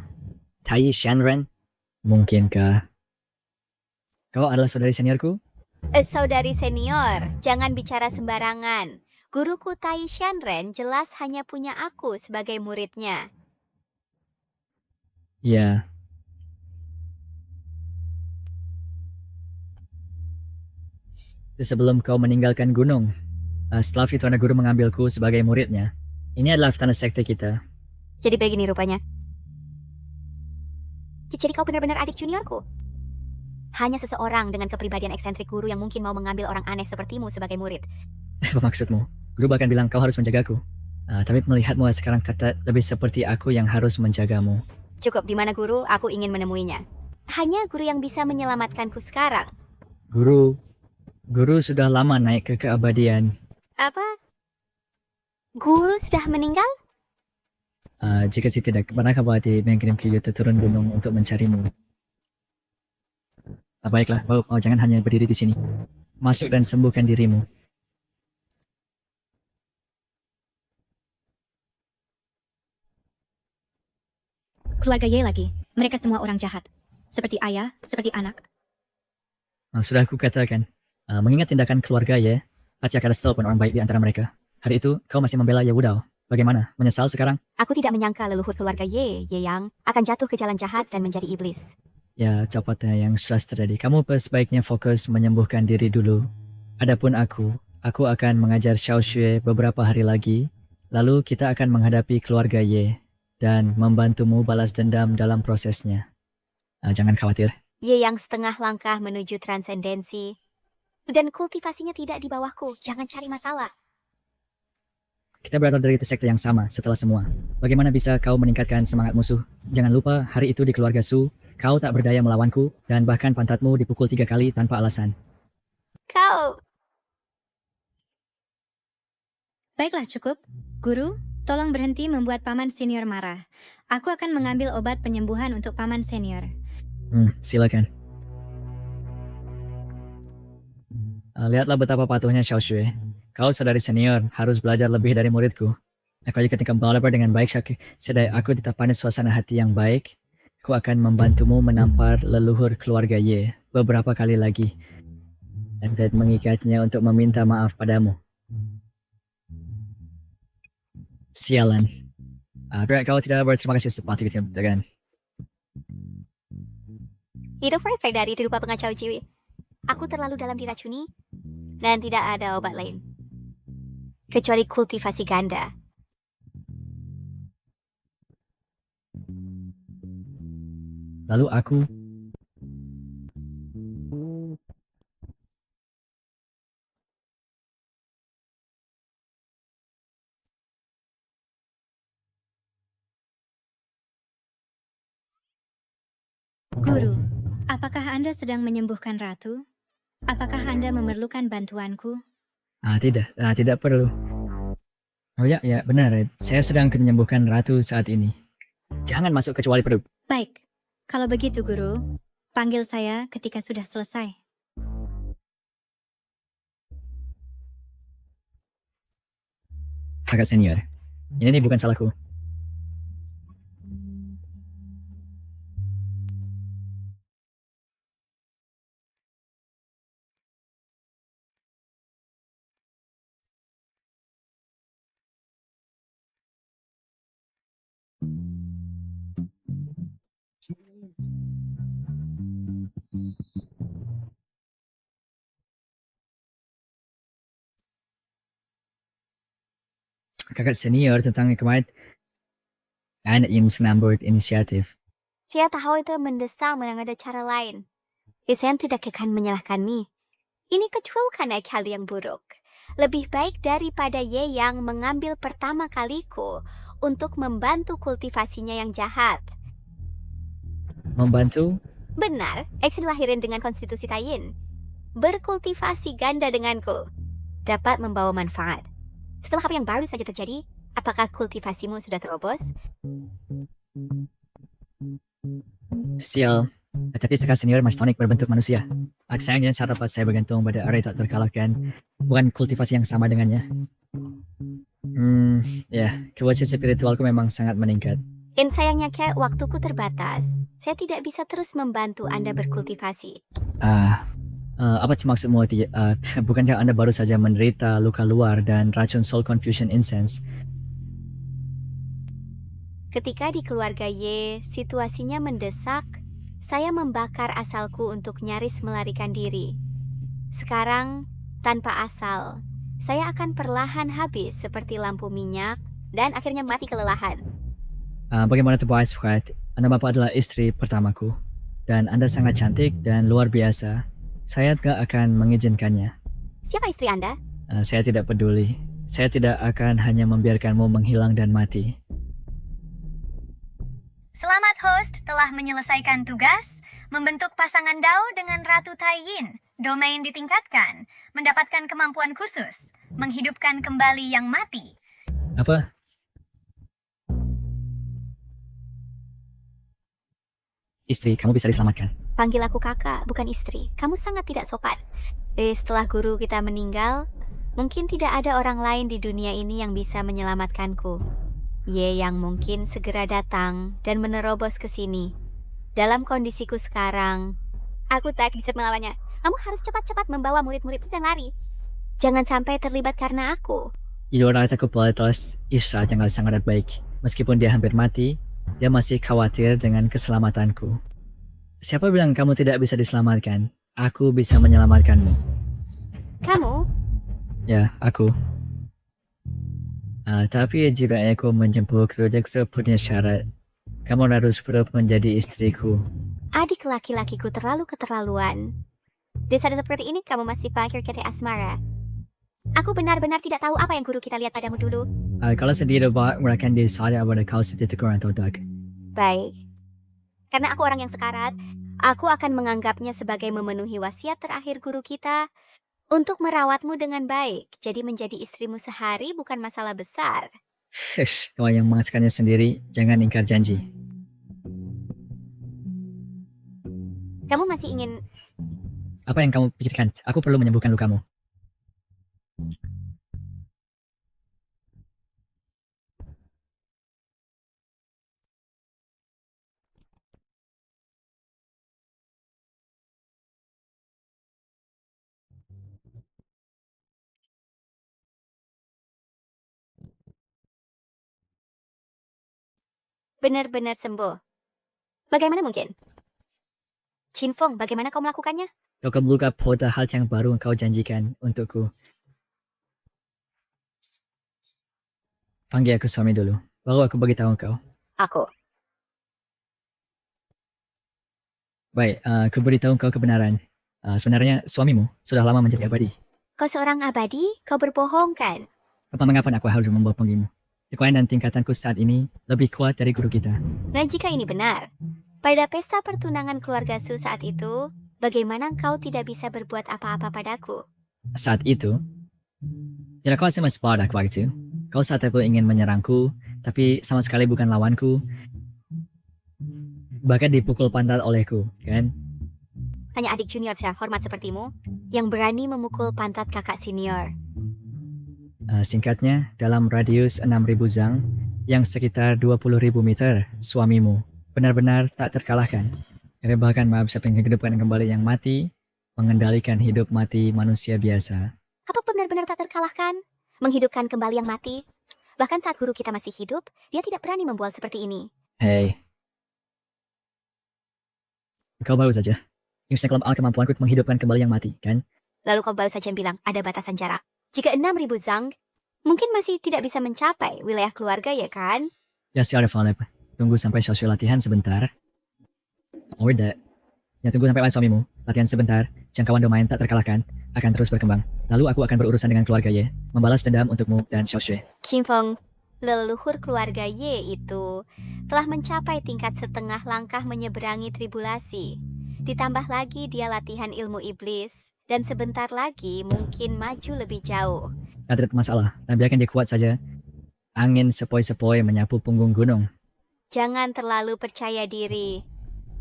Tai Shenren? Mungkinkah kau adalah saudari seniorku? Saudari senior, jangan bicara sembarangan. Guruku Tai Shenren jelas hanya punya aku sebagai muridnya. Ya. Sebelum kau meninggalkan gunung, setelah Fitrana Guru mengambilku sebagai muridnya, ini adalah tanah sekte kita. Jadi begini rupanya. Jadi kau benar-benar adik juniorku? Hanya seseorang dengan kepribadian eksentrik guru yang mungkin mau mengambil orang aneh sepertimu sebagai murid. Apa maksudmu? Guru bahkan bilang kau harus menjagaku. Tapi melihatmu sekarang kata lebih seperti aku yang harus menjagamu. Cukup, di mana guru? Aku ingin menemuinya. Hanya guru yang bisa menyelamatkanku sekarang. Guru sudah lama naik ke keabadian. Apa? Guru sudah meninggal? Jika si tidak, pernahkah Bati mengirim Kyuta turun gunung untuk mencarimu? Baiklah, jangan hanya berdiri di sini. Masuk dan sembuhkan dirimu. Keluarga Ye lagi. Mereka semua orang jahat. Seperti ayah, seperti anak. Sudah aku katakan, mengingat tindakan keluarga Ye, pasti akan ada pun orang baik di antara mereka. Hari itu, kau masih membela Ye Wudao. Bagaimana? Menyesal sekarang? Aku tidak menyangka leluhur keluarga Ye Yang, akan jatuh ke jalan jahat dan menjadi iblis. Ya, cepatnya yang sudah terjadi. Kamu sebaiknya fokus menyembuhkan diri dulu. Adapun aku akan mengajar Xiao Xue beberapa hari lagi. Lalu kita akan menghadapi keluarga Ye dan membantumu balas dendam dalam prosesnya. Jangan khawatir. Ye yang setengah langkah menuju transendensi. Dan kultivasinya tidak di bawahku. Jangan cari masalah. Kita berasal dari sekte yang sama setelah semua. Bagaimana bisa kau meningkatkan semangat musuh? Jangan lupa hari itu di keluarga Su, kau tak berdaya melawanku dan bahkan pantatmu dipukul 3 kali tanpa alasan. Kau... Baiklah, cukup. Guru, tolong berhenti membuat paman senior marah. Aku akan mengambil obat penyembuhan untuk paman senior. Silakan. Lihatlah betapa patuhnya Xiao Xue. Kau saudari senior, harus belajar lebih dari muridku. Aku ketika belajar dengan baik, sedai aku ditapani suasana hati yang baik, aku akan membantumu menampar leluhur keluarga Ye beberapa kali lagi. Dan mengikatnya untuk meminta maaf padamu. Sialan. Kau tidak berterima kasih seperti itu, kan? Itu perfect dari rupa pengacau jiwa. Aku terlalu dalam diracuni, dan tidak ada obat lain. Kecuali kultivasi ganda. Lalu aku... Guru, apakah Anda sedang menyembuhkan ratu? Apakah Anda memerlukan bantuanku? Tidak perlu. Oh ya, benar. Saya sedang menyembuhkan ratu saat ini. Jangan masuk kecuali perut. Baik, kalau begitu guru, panggil saya ketika sudah selesai. Kakak senior, ini bukan salahku. Kakak senior tentang kemarin anak yang mengambil inisiatif. Saya tahu itu mendesak menang ada cara lain. Saya tidak akan menyalahkan Mi. Ini kecuali karena hal yang buruk. Lebih baik daripada Ye yang mengambil pertama kaliku untuk membantu kultivasinya yang jahat. Membantu? Benar, X dilahirin dengan konstitusi Taiyin. Berkultivasi ganda denganku. Dapat membawa manfaat. Setelah apa yang baru saja terjadi, apakah kultivasimu sudah terobos? Sial, tapi kakak senior mastonik berbentuk manusia. Sayangnya sarapan saya bergantung pada area tak terkalahkan, bukan kultivasi yang sama dengannya. Kewajib spiritualku memang sangat meningkat. Sayangnya Kak, waktuku terbatas. Saya tidak bisa terus membantu Anda berkultivasi. Apa maksudmu? Bukankah Anda baru saja menderita luka luar dan racun Soul Confusion Incense? Ketika di keluarga Ye, situasinya mendesak, saya membakar asalku untuk nyaris melarikan diri. Sekarang, tanpa asal, saya akan perlahan habis seperti lampu minyak dan akhirnya mati kelelahan. Bagaimana Tobias Pratt? Anda Bapak adalah istri pertamaku, dan Anda sangat cantik dan luar biasa. Saya tidak akan mengizinkannya. Siapa istri Anda? Saya tidak peduli. Saya tidak akan hanya membiarkanmu menghilang dan mati. Selamat host telah menyelesaikan tugas, membentuk pasangan Dao dengan Ratu Taiyin, domain ditingkatkan, mendapatkan kemampuan khusus, menghidupkan kembali yang mati. Apa? Istri, kamu bisa diselamatkan. Panggil aku kakak, bukan istri. Kamu sangat tidak sopan. Setelah guru kita meninggal, mungkin tidak ada orang lain di dunia ini yang bisa menyelamatkanku. Ye yang mungkin segera datang dan menerobos ke sini. Dalam kondisiku sekarang, aku tak bisa melawannya. Kamu harus cepat-cepat membawa murid-murid dan lari. Jangan sampai terlibat karena aku. Idolataku Platos, istri yang sangat baik. Meskipun dia hampir mati, dia masih khawatir dengan keselamatanku. Siapa bilang kamu tidak bisa diselamatkan? Aku bisa menyelamatkanmu. Kamu? Ya, aku. Tapi jika aku menjemput rejeki punya syarat, kamu harus berhak menjadi istriku. Adik laki-lakiku terlalu keterlaluan. Di saat seperti ini kamu masih panggil kata asmara. Aku benar-benar tidak tahu apa yang guru kita lihat padamu dulu. Kalau sedih dapat mereka disadar pada kau sedih kurang otak. Baik. Karena aku orang yang sekarat, aku akan menganggapnya sebagai memenuhi wasiat terakhir guru kita untuk merawatmu dengan baik. Jadi menjadi istrimu sehari bukan masalah besar. Kau yang mengasahkannya sendiri, jangan ingkar janji. Kamu masih ingin... Apa yang kamu pikirkan? Aku perlu menyembuhkan lukamu. benar-benar sembuh. Bagaimana mungkin? Qinfeng, bagaimana kau melakukannya? Kau kebuka pada hal yang baru kau janjikan untukku. Panggil aku suami dulu, baru aku beritahu kau. Aku. Baik, aku beritahu kau kebenaran. Sebenarnya suamimu sudah lama menjadi abadi. Kau seorang abadi? Kau berbohong kan? Mengapa aku harus membohongimu? Kekuatan dan tingkatanku saat ini lebih kuat dari guru kita. Nah, jika ini benar, pada pesta pertunangan keluarga Su saat itu, bagaimana kau tidak bisa berbuat apa-apa padaku? Saat itu, ya kau masih pada waktu itu. Kau saat itu ingin menyerangku, tapi sama sekali bukan lawanku. Bahkan dipukul pantat olehku, kan? Hanya adik junior hormat sepertimu yang berani memukul pantat kakak senior. Singkatnya, dalam radius 6.000 zang, yang sekitar 20.000 meter, suamimu benar-benar tak terkalahkan. Dia bahkan bisa menghidupkan kembali yang mati, mengendalikan hidup mati manusia biasa. Apa benar-benar tak terkalahkan? Menghidupkan kembali yang mati? Bahkan saat guru kita masih hidup, dia tidak berani membual seperti ini. Hei, kau baru saja. Ini sekelompok kemampuanku menghidupkan kembali yang mati, kan? Lalu kau baru saja bilang ada batasan jarak. Jika 6.000 zang, mungkin masih tidak bisa mencapai wilayah keluarga, ya kan? Ya siapa Philip, tunggu sampai sosial latihan sebentar. Oh tidak. Ya tunggu sampai suamimu, latihan sebentar, jangkauan domain tak terkalahkan, akan terus berkembang. Lalu aku akan berurusan dengan keluarga Ye, membalas dendam untukmu dan Xiaoxue. Qinfeng, leluhur keluarga Ye itu telah mencapai tingkat setengah langkah menyeberangi tribulasi. Ditambah lagi dia latihan ilmu iblis, dan sebentar lagi mungkin maju lebih jauh. Tidak masalah, dan biarkan dia kuat saja. Angin sepoi-sepoi menyapu punggung gunung. Jangan terlalu percaya diri.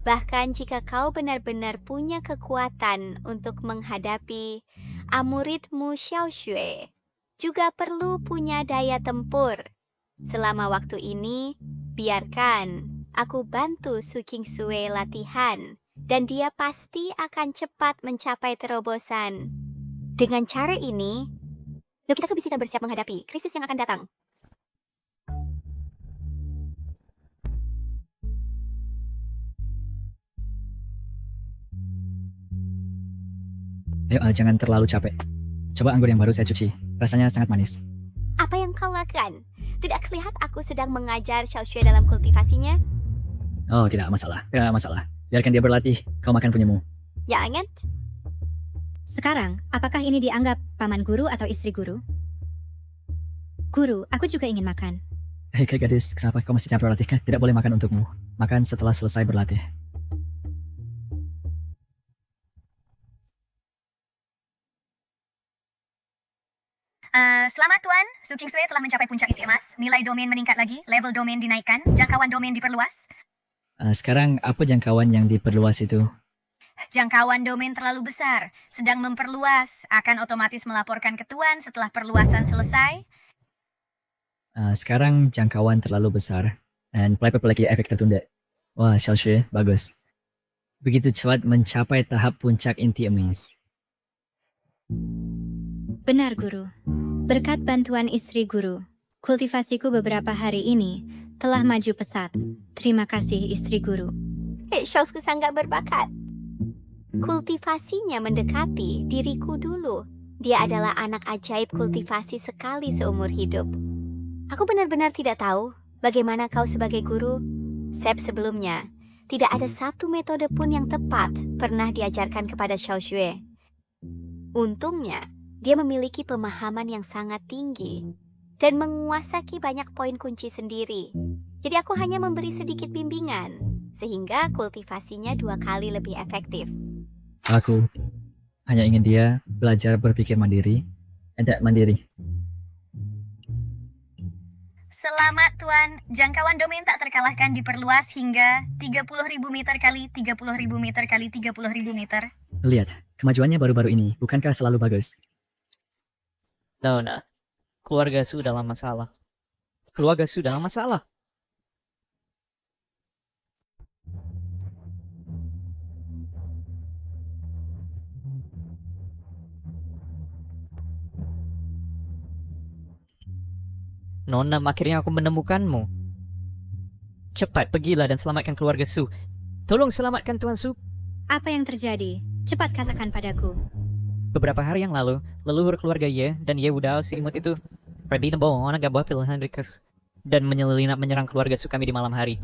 Bahkan jika kau benar-benar punya kekuatan untuk menghadapi amuridmu Xiaoxue, juga perlu punya daya tempur. Selama waktu ini, biarkan aku bantu Su Qingsue latihan, dan dia pasti akan cepat mencapai terobosan. Dengan cara ini, kita bisa bersiap menghadapi krisis yang akan datang. Ayo, jangan terlalu capek. Coba anggur yang baru saya cuci. Rasanya sangat manis. Apa yang kau lakukan? Tidak terlihat aku sedang mengajar Xiaoxue dalam kultivasinya? Oh, tidak masalah. Tidak masalah. Biarkan dia berlatih. Kau makan punyamu. Ya, ingat? Sekarang, apakah ini dianggap paman guru atau istri guru? Guru, aku juga ingin makan. Hei gadis, kenapa kau masih tidak berlatih? Tidak boleh makan untukmu. Makan setelah selesai berlatih. Selamat Tuan, Su Qingsue telah mencapai puncak inti emas. Nilai domain meningkat lagi, level domain dinaikkan, jangkauan domain diperluas. Sekarang apa jangkauan yang diperluas itu? Jangkauan domain terlalu besar, sedang memperluas, akan otomatis melaporkan ke Tuan setelah perluasan selesai. Sekarang jangkauan terlalu besar, dan lagi efek tertunda. Wah, Xiaoxue, bagus. Begitu cepat mencapai tahap puncak inti emas. Benar, Guru. Berkat bantuan istri guru, kultivasiku beberapa hari ini telah maju pesat. Terima kasih, istri guru. Shawsku sangat berbakat. Kultivasinya mendekati diriku dulu. Dia adalah anak ajaib kultivasi sekali seumur hidup. Aku benar-benar tidak tahu bagaimana kau sebagai guru. Sep sebelumnya, tidak ada satu metode pun yang tepat pernah diajarkan kepada Xiao Xue. Untungnya, dia memiliki pemahaman yang sangat tinggi dan menguasai banyak poin kunci sendiri. Jadi aku hanya memberi sedikit bimbingan, sehingga kultivasinya 2 kali lebih efektif. Aku hanya ingin dia belajar berpikir mandiri, tidak mandiri. Selamat Tuan, jangkauan domain tak terkalahkan diperluas hingga 30.000 meter kali 30.000 meter kali 30.000 meter. Lihat, kemajuannya baru-baru ini, bukankah selalu bagus? Nona, keluarga Su dalam masalah. Keluarga Su dalam masalah. Nona, akhirnya aku menemukanmu. Cepat, pergilah dan selamatkan keluarga Su. Tolong selamatkan Tuan Su. Apa yang terjadi? Cepat katakan padaku. Beberapa hari yang lalu, leluhur keluarga Ye dan Ye Wudao si imut itu pergi membawa anak buah pilihan Rikus dan menyelinap menyerang keluarga Su kami di malam hari.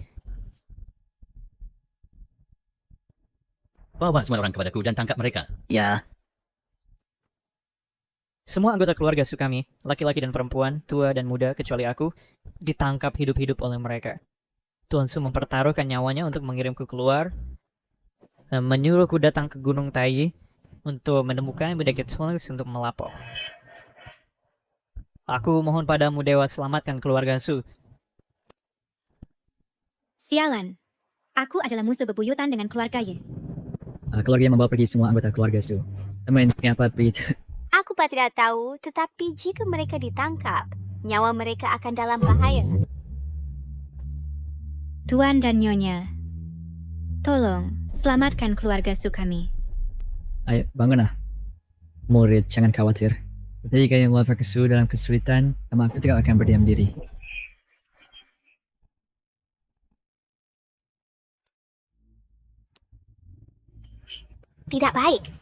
Bawa semua orang kepadaku dan tangkap mereka. Ya. Semua anggota keluarga Su kami, laki-laki dan perempuan, tua dan muda kecuali aku, ditangkap hidup-hidup oleh mereka. Tuan Su mempertaruhkan nyawanya untuk mengirimku keluar, menyuruhku datang ke Gunung Tai untuk menemukan Bedeket Solis untuk melapor. Aku mohon padamu Dewa, selamatkan keluarga Su. Sialan. Aku adalah musuh bebuyutan dengan keluarga Ye. Keluarga yang membawa pergi semua anggota keluarga Su. Teman siapa itu? Aku tidak tahu, tetapi jika mereka ditangkap, nyawa mereka akan dalam bahaya. Tuan dan Nyonya, tolong selamatkan keluarga Su kami. Ayo, bangunlah. Murid, jangan khawatir. Ketika yang melapor ke Su dalam kesulitan, nama aku tidak akan berdiam diri. Tidak baik.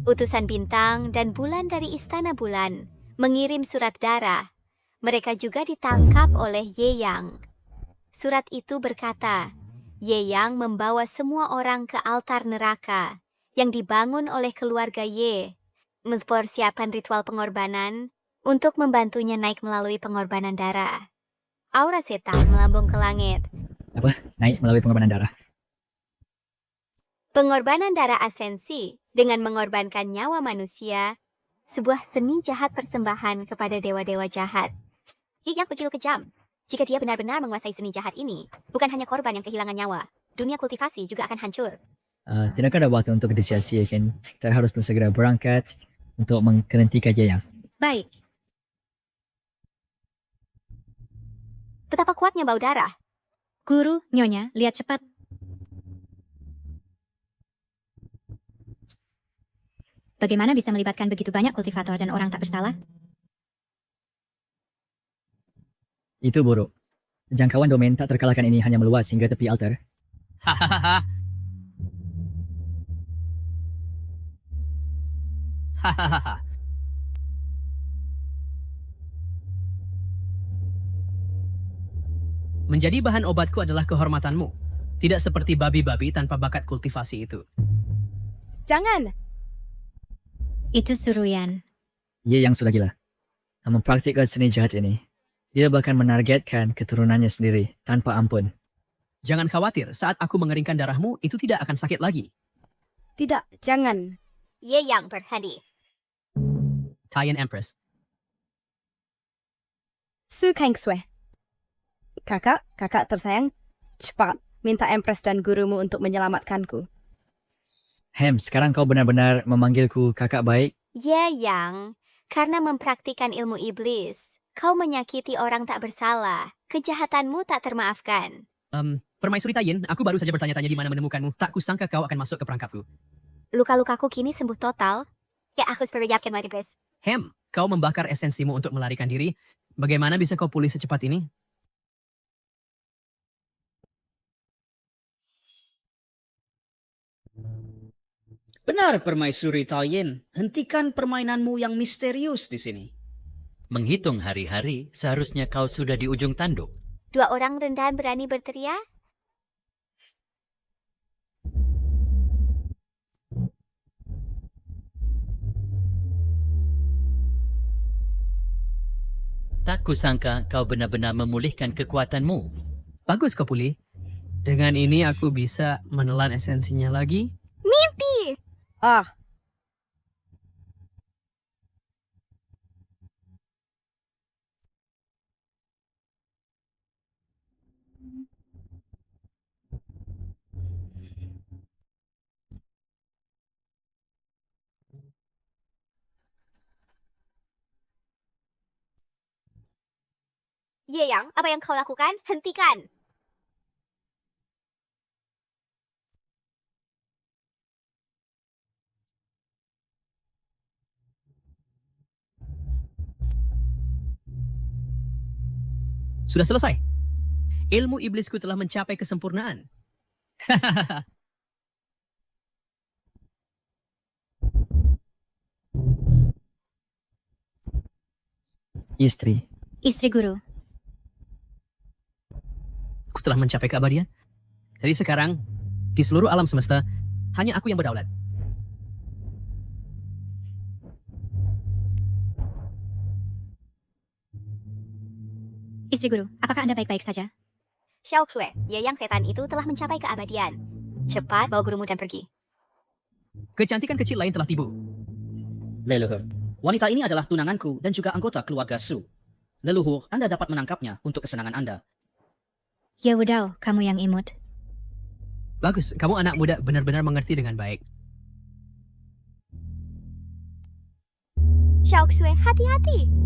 Utusan bintang dan bulan dari Istana Bulan mengirim surat darah. Mereka juga ditangkap oleh Ye Yang. Surat itu berkata, Ye Yang membawa semua orang ke altar neraka yang dibangun oleh keluarga Ye, mempersiapkan ritual pengorbanan untuk membantunya naik melalui pengorbanan darah. Aura setan melambung ke langit. Apa? Naik melalui pengorbanan darah? Pengorbanan darah asensi dengan mengorbankan nyawa manusia, sebuah seni jahat persembahan kepada dewa-dewa jahat. Ye Yang begitu kejam. Jika dia benar-benar menguasai seni jahat ini, bukan hanya korban yang kehilangan nyawa, dunia kultivasi juga akan hancur. Tidak ada waktu untuk disia-siakan. Kita harus segera berangkat untuk menghentikan Ye Yang. Baik. Betapa kuatnya bau darah. Guru, Nyonya, lihat cepat. Bagaimana bisa melibatkan begitu banyak kultivator dan orang tak bersalah? Itu buruk. Jangkauan domain tak terkalahkan ini hanya meluas hingga tepi altar. Hahaha. Hahaha. Menjadi bahan obatku adalah kehormatanmu. Tidak seperti babi-babi tanpa bakat kultivasi itu. Jangan. Itu Suruyan. Ye Yang sudah gila. Mempraktikkan seni jahat ini. Dia bahkan menargetkan keturunannya sendiri tanpa ampun. Jangan khawatir, saat aku mengeringkan darahmu, itu tidak akan sakit lagi. Tidak, jangan. Ye Yang berhenti. Taiyan Empress. Su Kengsue. Kakak tersayang, cepat minta Empress dan gurumu untuk menyelamatkanku. Sekarang kau benar-benar memanggilku kakak baik? Ye Yang, karena mempraktikkan ilmu iblis, kau menyakiti orang tak bersalah. Kejahatanmu tak termaafkan. Permaisuri Taiyan, aku baru saja bertanya-tanya di mana menemukanmu. Tak kusangka kau akan masuk ke perangkapku. Luka-lukaku kini sembuh total. Ya, aku seperti yakin, Iblis. Kau membakar esensimu untuk melarikan diri. Bagaimana bisa kau pulih secepat ini? Benar, Permaisuri Taoyin. Hentikan permainanmu yang misterius di sini. Menghitung hari-hari, seharusnya kau sudah di ujung tanduk. 2 orang rendahan berani berteriak? Tak kusangka kau benar-benar memulihkan kekuatanmu. Bagus kau pulih. Dengan ini aku bisa menelan esensinya lagi. Mimpi! Ah, Ye Yang, apa yang kau lakukan? Hentikan! Sudah selesai. Ilmu iblisku telah mencapai kesempurnaan. Istri. Istri guru. Aku telah mencapai keabadian. Dari sekarang, di seluruh alam semesta, hanya aku yang berdaulat. Istri guru, apakah Anda baik-baik saja? Xiao Xue, Ye Yang setan itu telah mencapai keabadian. Cepat bawa gurumu dan pergi. Kecantikan kecil lain telah tiba. Leluhur, wanita ini adalah tunanganku dan juga anggota keluarga Su. Leluhur, Anda dapat menangkapnya untuk kesenangan Anda. Ya wudau, kamu yang imut. Bagus, kamu anak muda benar-benar mengerti dengan baik. Xiao Xue, hati-hati!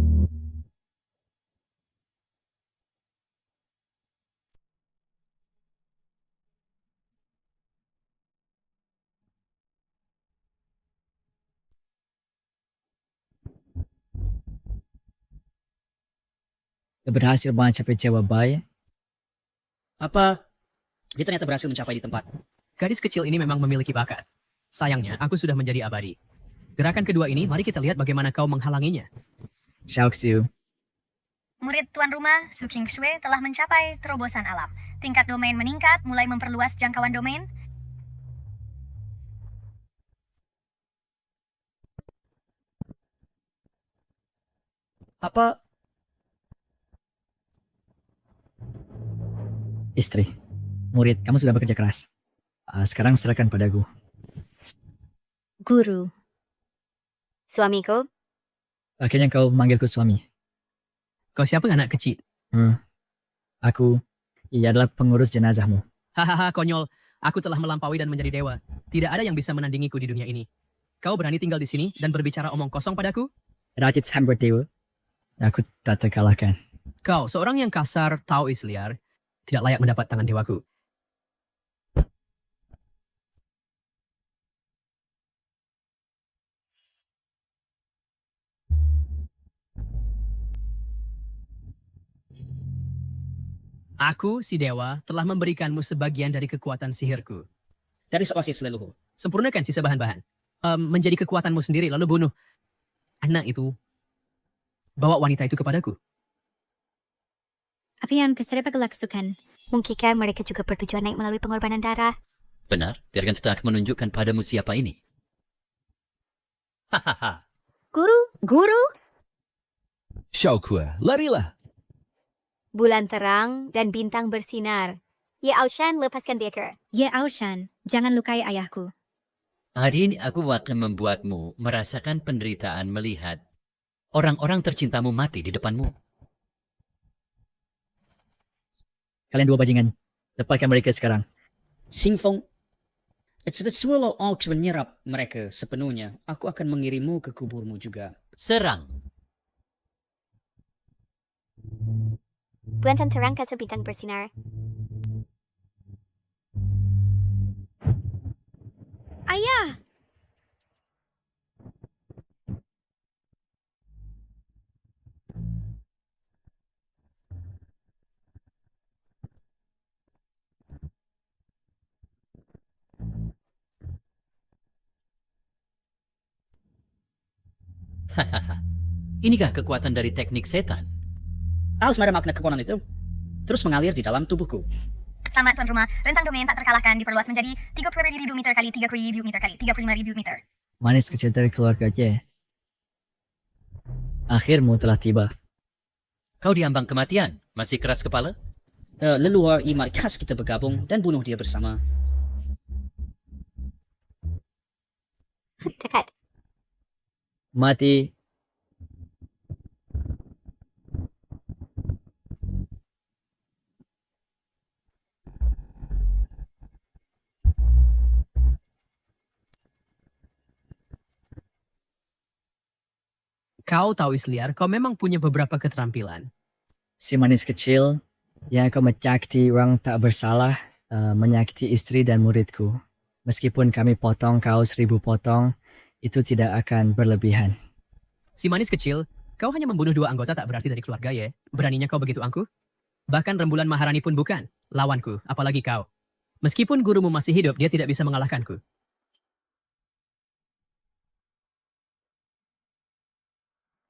Dia berhasil mencapai jawaban. Apa? Dia ternyata berhasil mencapai di tempat. Gadis kecil ini memang memiliki bakat. Sayangnya, aku sudah menjadi abadi. Gerakan kedua ini, mari kita lihat bagaimana kau menghalanginya. Xiao Xiu. Murid tuan rumah, Su King Shui, telah mencapai terobosan alam. Tingkat domain meningkat, mulai memperluas jangkauan domain. Apa? Istri. Murid, kamu sudah bekerja keras. Sekarang serahkan padaku. Guru. Suamiku? Akhirnya kau memanggilku suami. Kau siapa anak kecil? Aku, ia adalah pengurus jenazahmu. Hahaha, konyol. Aku telah melampaui dan menjadi dewa. Tidak ada yang bisa menandingiku di dunia ini. Kau berani tinggal di sini dan berbicara omong kosong padaku? Rakit hamba dewa. Aku tak terkalahkan. Kau, seorang yang kasar, Taois liar, tidak layak mendapat tangan dewaku. Aku, si dewa, telah memberikanmu sebagian dari kekuatan sihirku. Dari seosis leluhur. Sempurnakan sisa bahan-bahan. Menjadi kekuatanmu sendiri, lalu bunuh anak itu. Bawa wanita itu kepadaku. Apa yang keserapa kelaksukan? Mungkinkah mereka juga bertujuan naik melalui pengorbanan darah? Benar, biarkan saya menunjukkan padamu siapa ini. Hahaha. Guru? Xiao Kue, larilah. Bulan terang dan bintang bersinar. Ye Aoshan, lepaskan dia ke. Ye Aoshan, jangan lukai ayahku. Hari ini aku akan membuatmu merasakan penderitaan melihat orang-orang tercintamu mati di depanmu. Kalian dua bajingan, lepaskan mereka sekarang. Xingfeng, jika Swallow Oaks menyerap mereka sepenuhnya, aku akan mengirimmu ke kuburmu juga. Serang. Bulan terang kata bintang bersinar. Ayah! Inikah kekuatan dari teknik setan? Harus ada makna kekuatan itu terus mengalir di dalam tubuhku. Selamat tuan rumah, rentang domain tak terkalahkan diperluas menjadi 30.000 meter kali 30.000 meter kali 35.000 meter. Manis kecil dari keluarga J. Akhirmu telah tiba. Kau diambang kematian, masih keras kepala? Leluhur imat khas kita bergabung dan bunuh dia bersama. Dekat. Mati. Kau tahu Isliar, kau memang punya beberapa keterampilan. Si manis kecil yang akan menyakiti orang tak bersalah, menyakiti istri dan muridku. Meskipun kami potong kau 1000 potong, itu tidak akan berlebihan. Si manis kecil, kau hanya membunuh 2 anggota tak berarti dari keluarga ya. Beraninya kau begitu angkuh? Bahkan rembulan Maharani pun bukan lawanku, apalagi kau. Meskipun gurumu masih hidup, dia tidak bisa mengalahkanku.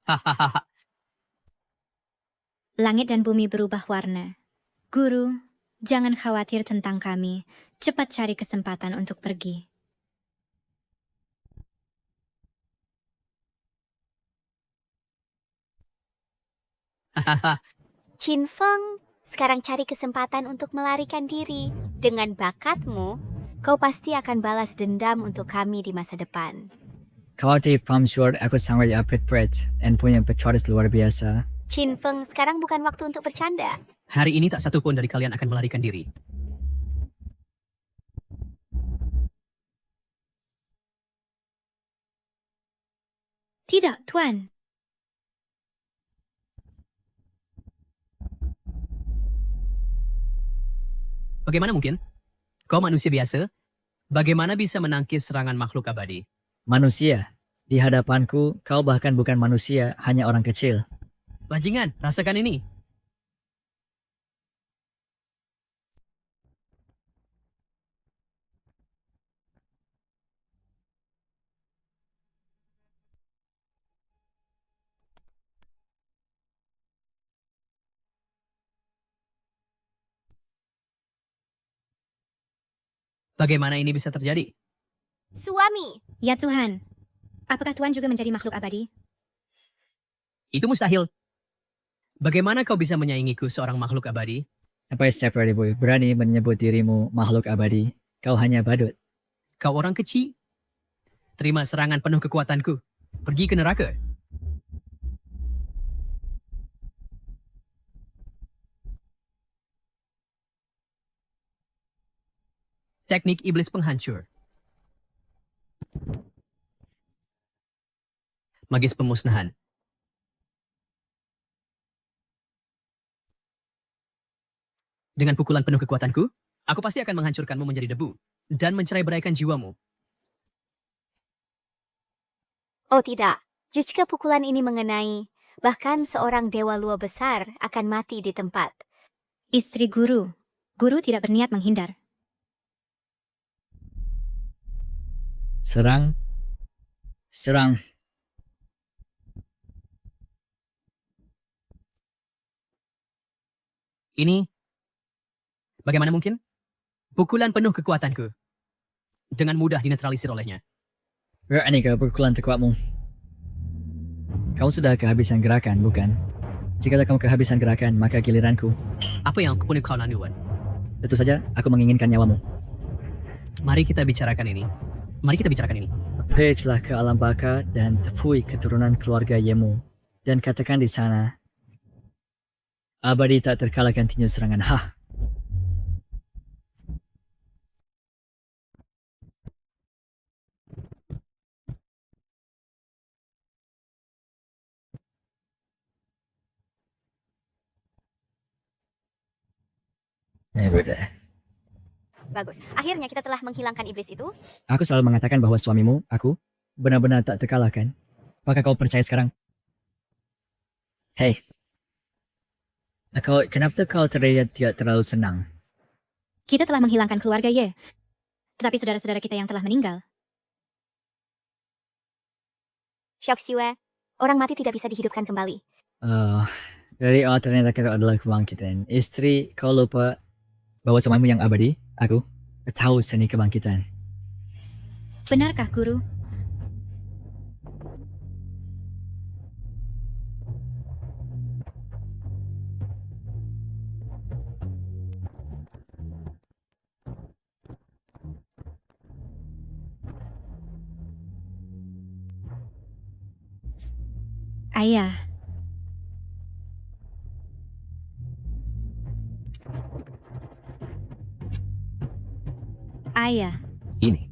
Hahaha. Langit dan bumi berubah warna. Guru, jangan khawatir tentang kami. Cepat cari kesempatan untuk pergi. Qin Feng, sekarang cari kesempatan untuk melarikan diri. Dengan bakatmu, kau pasti akan balas dendam untuk kami di masa depan. Kau arti Palm Short, aku sangat apret-pret dan punya pecoris luar biasa. Qin Feng, sekarang bukan waktu untuk bercanda. Hari ini tak satu pun dari kalian akan melarikan diri. Tidak, Tuan. Bagaimana mungkin? Kau manusia biasa? Bagaimana bisa menangkis serangan makhluk abadi? Manusia. Di hadapanku, kau bahkan bukan manusia, hanya orang kecil. Bajingan, rasakan ini. Bagaimana ini bisa terjadi? Suami. Ya Tuhan. Apakah Tuhan juga menjadi makhluk abadi? Itu mustahil. Bagaimana kau bisa menyaingiku seorang makhluk abadi? Sampai setiap ribu berani menyebut dirimu makhluk abadi. Kau hanya badut. Kau orang kecil. Terima serangan penuh kekuatanku. Pergi ke neraka. Teknik iblis penghancur. Magis pemusnahan. Dengan pukulan penuh kekuatanku, aku pasti akan menghancurkanmu menjadi debu dan mencerai-beraikan jiwamu. Oh tidak, jika pukulan ini mengenai, bahkan seorang dewa luar besar akan mati di tempat. Istri guru. Guru tidak berniat menghindar. Serang. Serang. Ini, bagaimana mungkin? Pukulan penuh kekuatanku. Dengan mudah dinetralisir olehnya. Berani kau pukulan terkuatmu. Kau sudah kehabisan gerakan, bukan? Jika kamu kehabisan gerakan, maka giliranku. Apa yang kau kau nanuan? Tentu saja, aku menginginkan nyawamu. Mari kita bicarakan ini. Mari kita bicarakan ini. Pergilah ke alam baka dan tepui keturunan keluarga Yemu. Dan katakan di sana, abadi tak terkalahkan tinju serangan. Hah! Bagus. Akhirnya kita telah menghilangkan iblis itu. Aku selalu mengatakan bahwa suamimu, aku, benar-benar tak terkalahkan. Apakah kau percaya sekarang? Hei. Kenapa kau terlihat tidak terlalu senang? Kita telah menghilangkan keluarga Ye. Tetapi saudara-saudara kita yang telah meninggal. Xiao Xiue, Orang mati tidak bisa dihidupkan kembali. Dari ternyata kau adalah kebangkitan. Istri, kau lupa bahwa suamimu yang abadi, aku, tahu seni kebangkitan. Benarkah, Guru? Ayah. Ayah. Ini.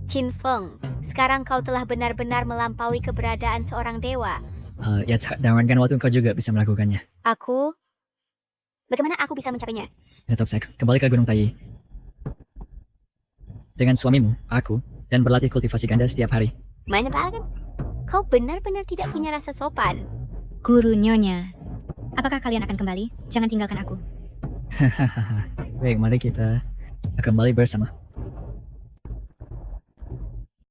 Qin Feng, sekarang kau telah benar-benar melampaui keberadaan seorang dewa. Ya, jangankan waktu kau juga bisa melakukannya. Aku... Bagaimana aku bisa mencapainya? Tetap saya kembali ke Gunung Taiyi. Dengan suamimu, aku, dan berlatih kultivasi ganda setiap hari. Menyebalkan. Kau benar-benar tidak punya rasa sopan. Guru Nyonya, apakah kalian akan kembali? Jangan tinggalkan aku. Baik, mari kita kembali bersama.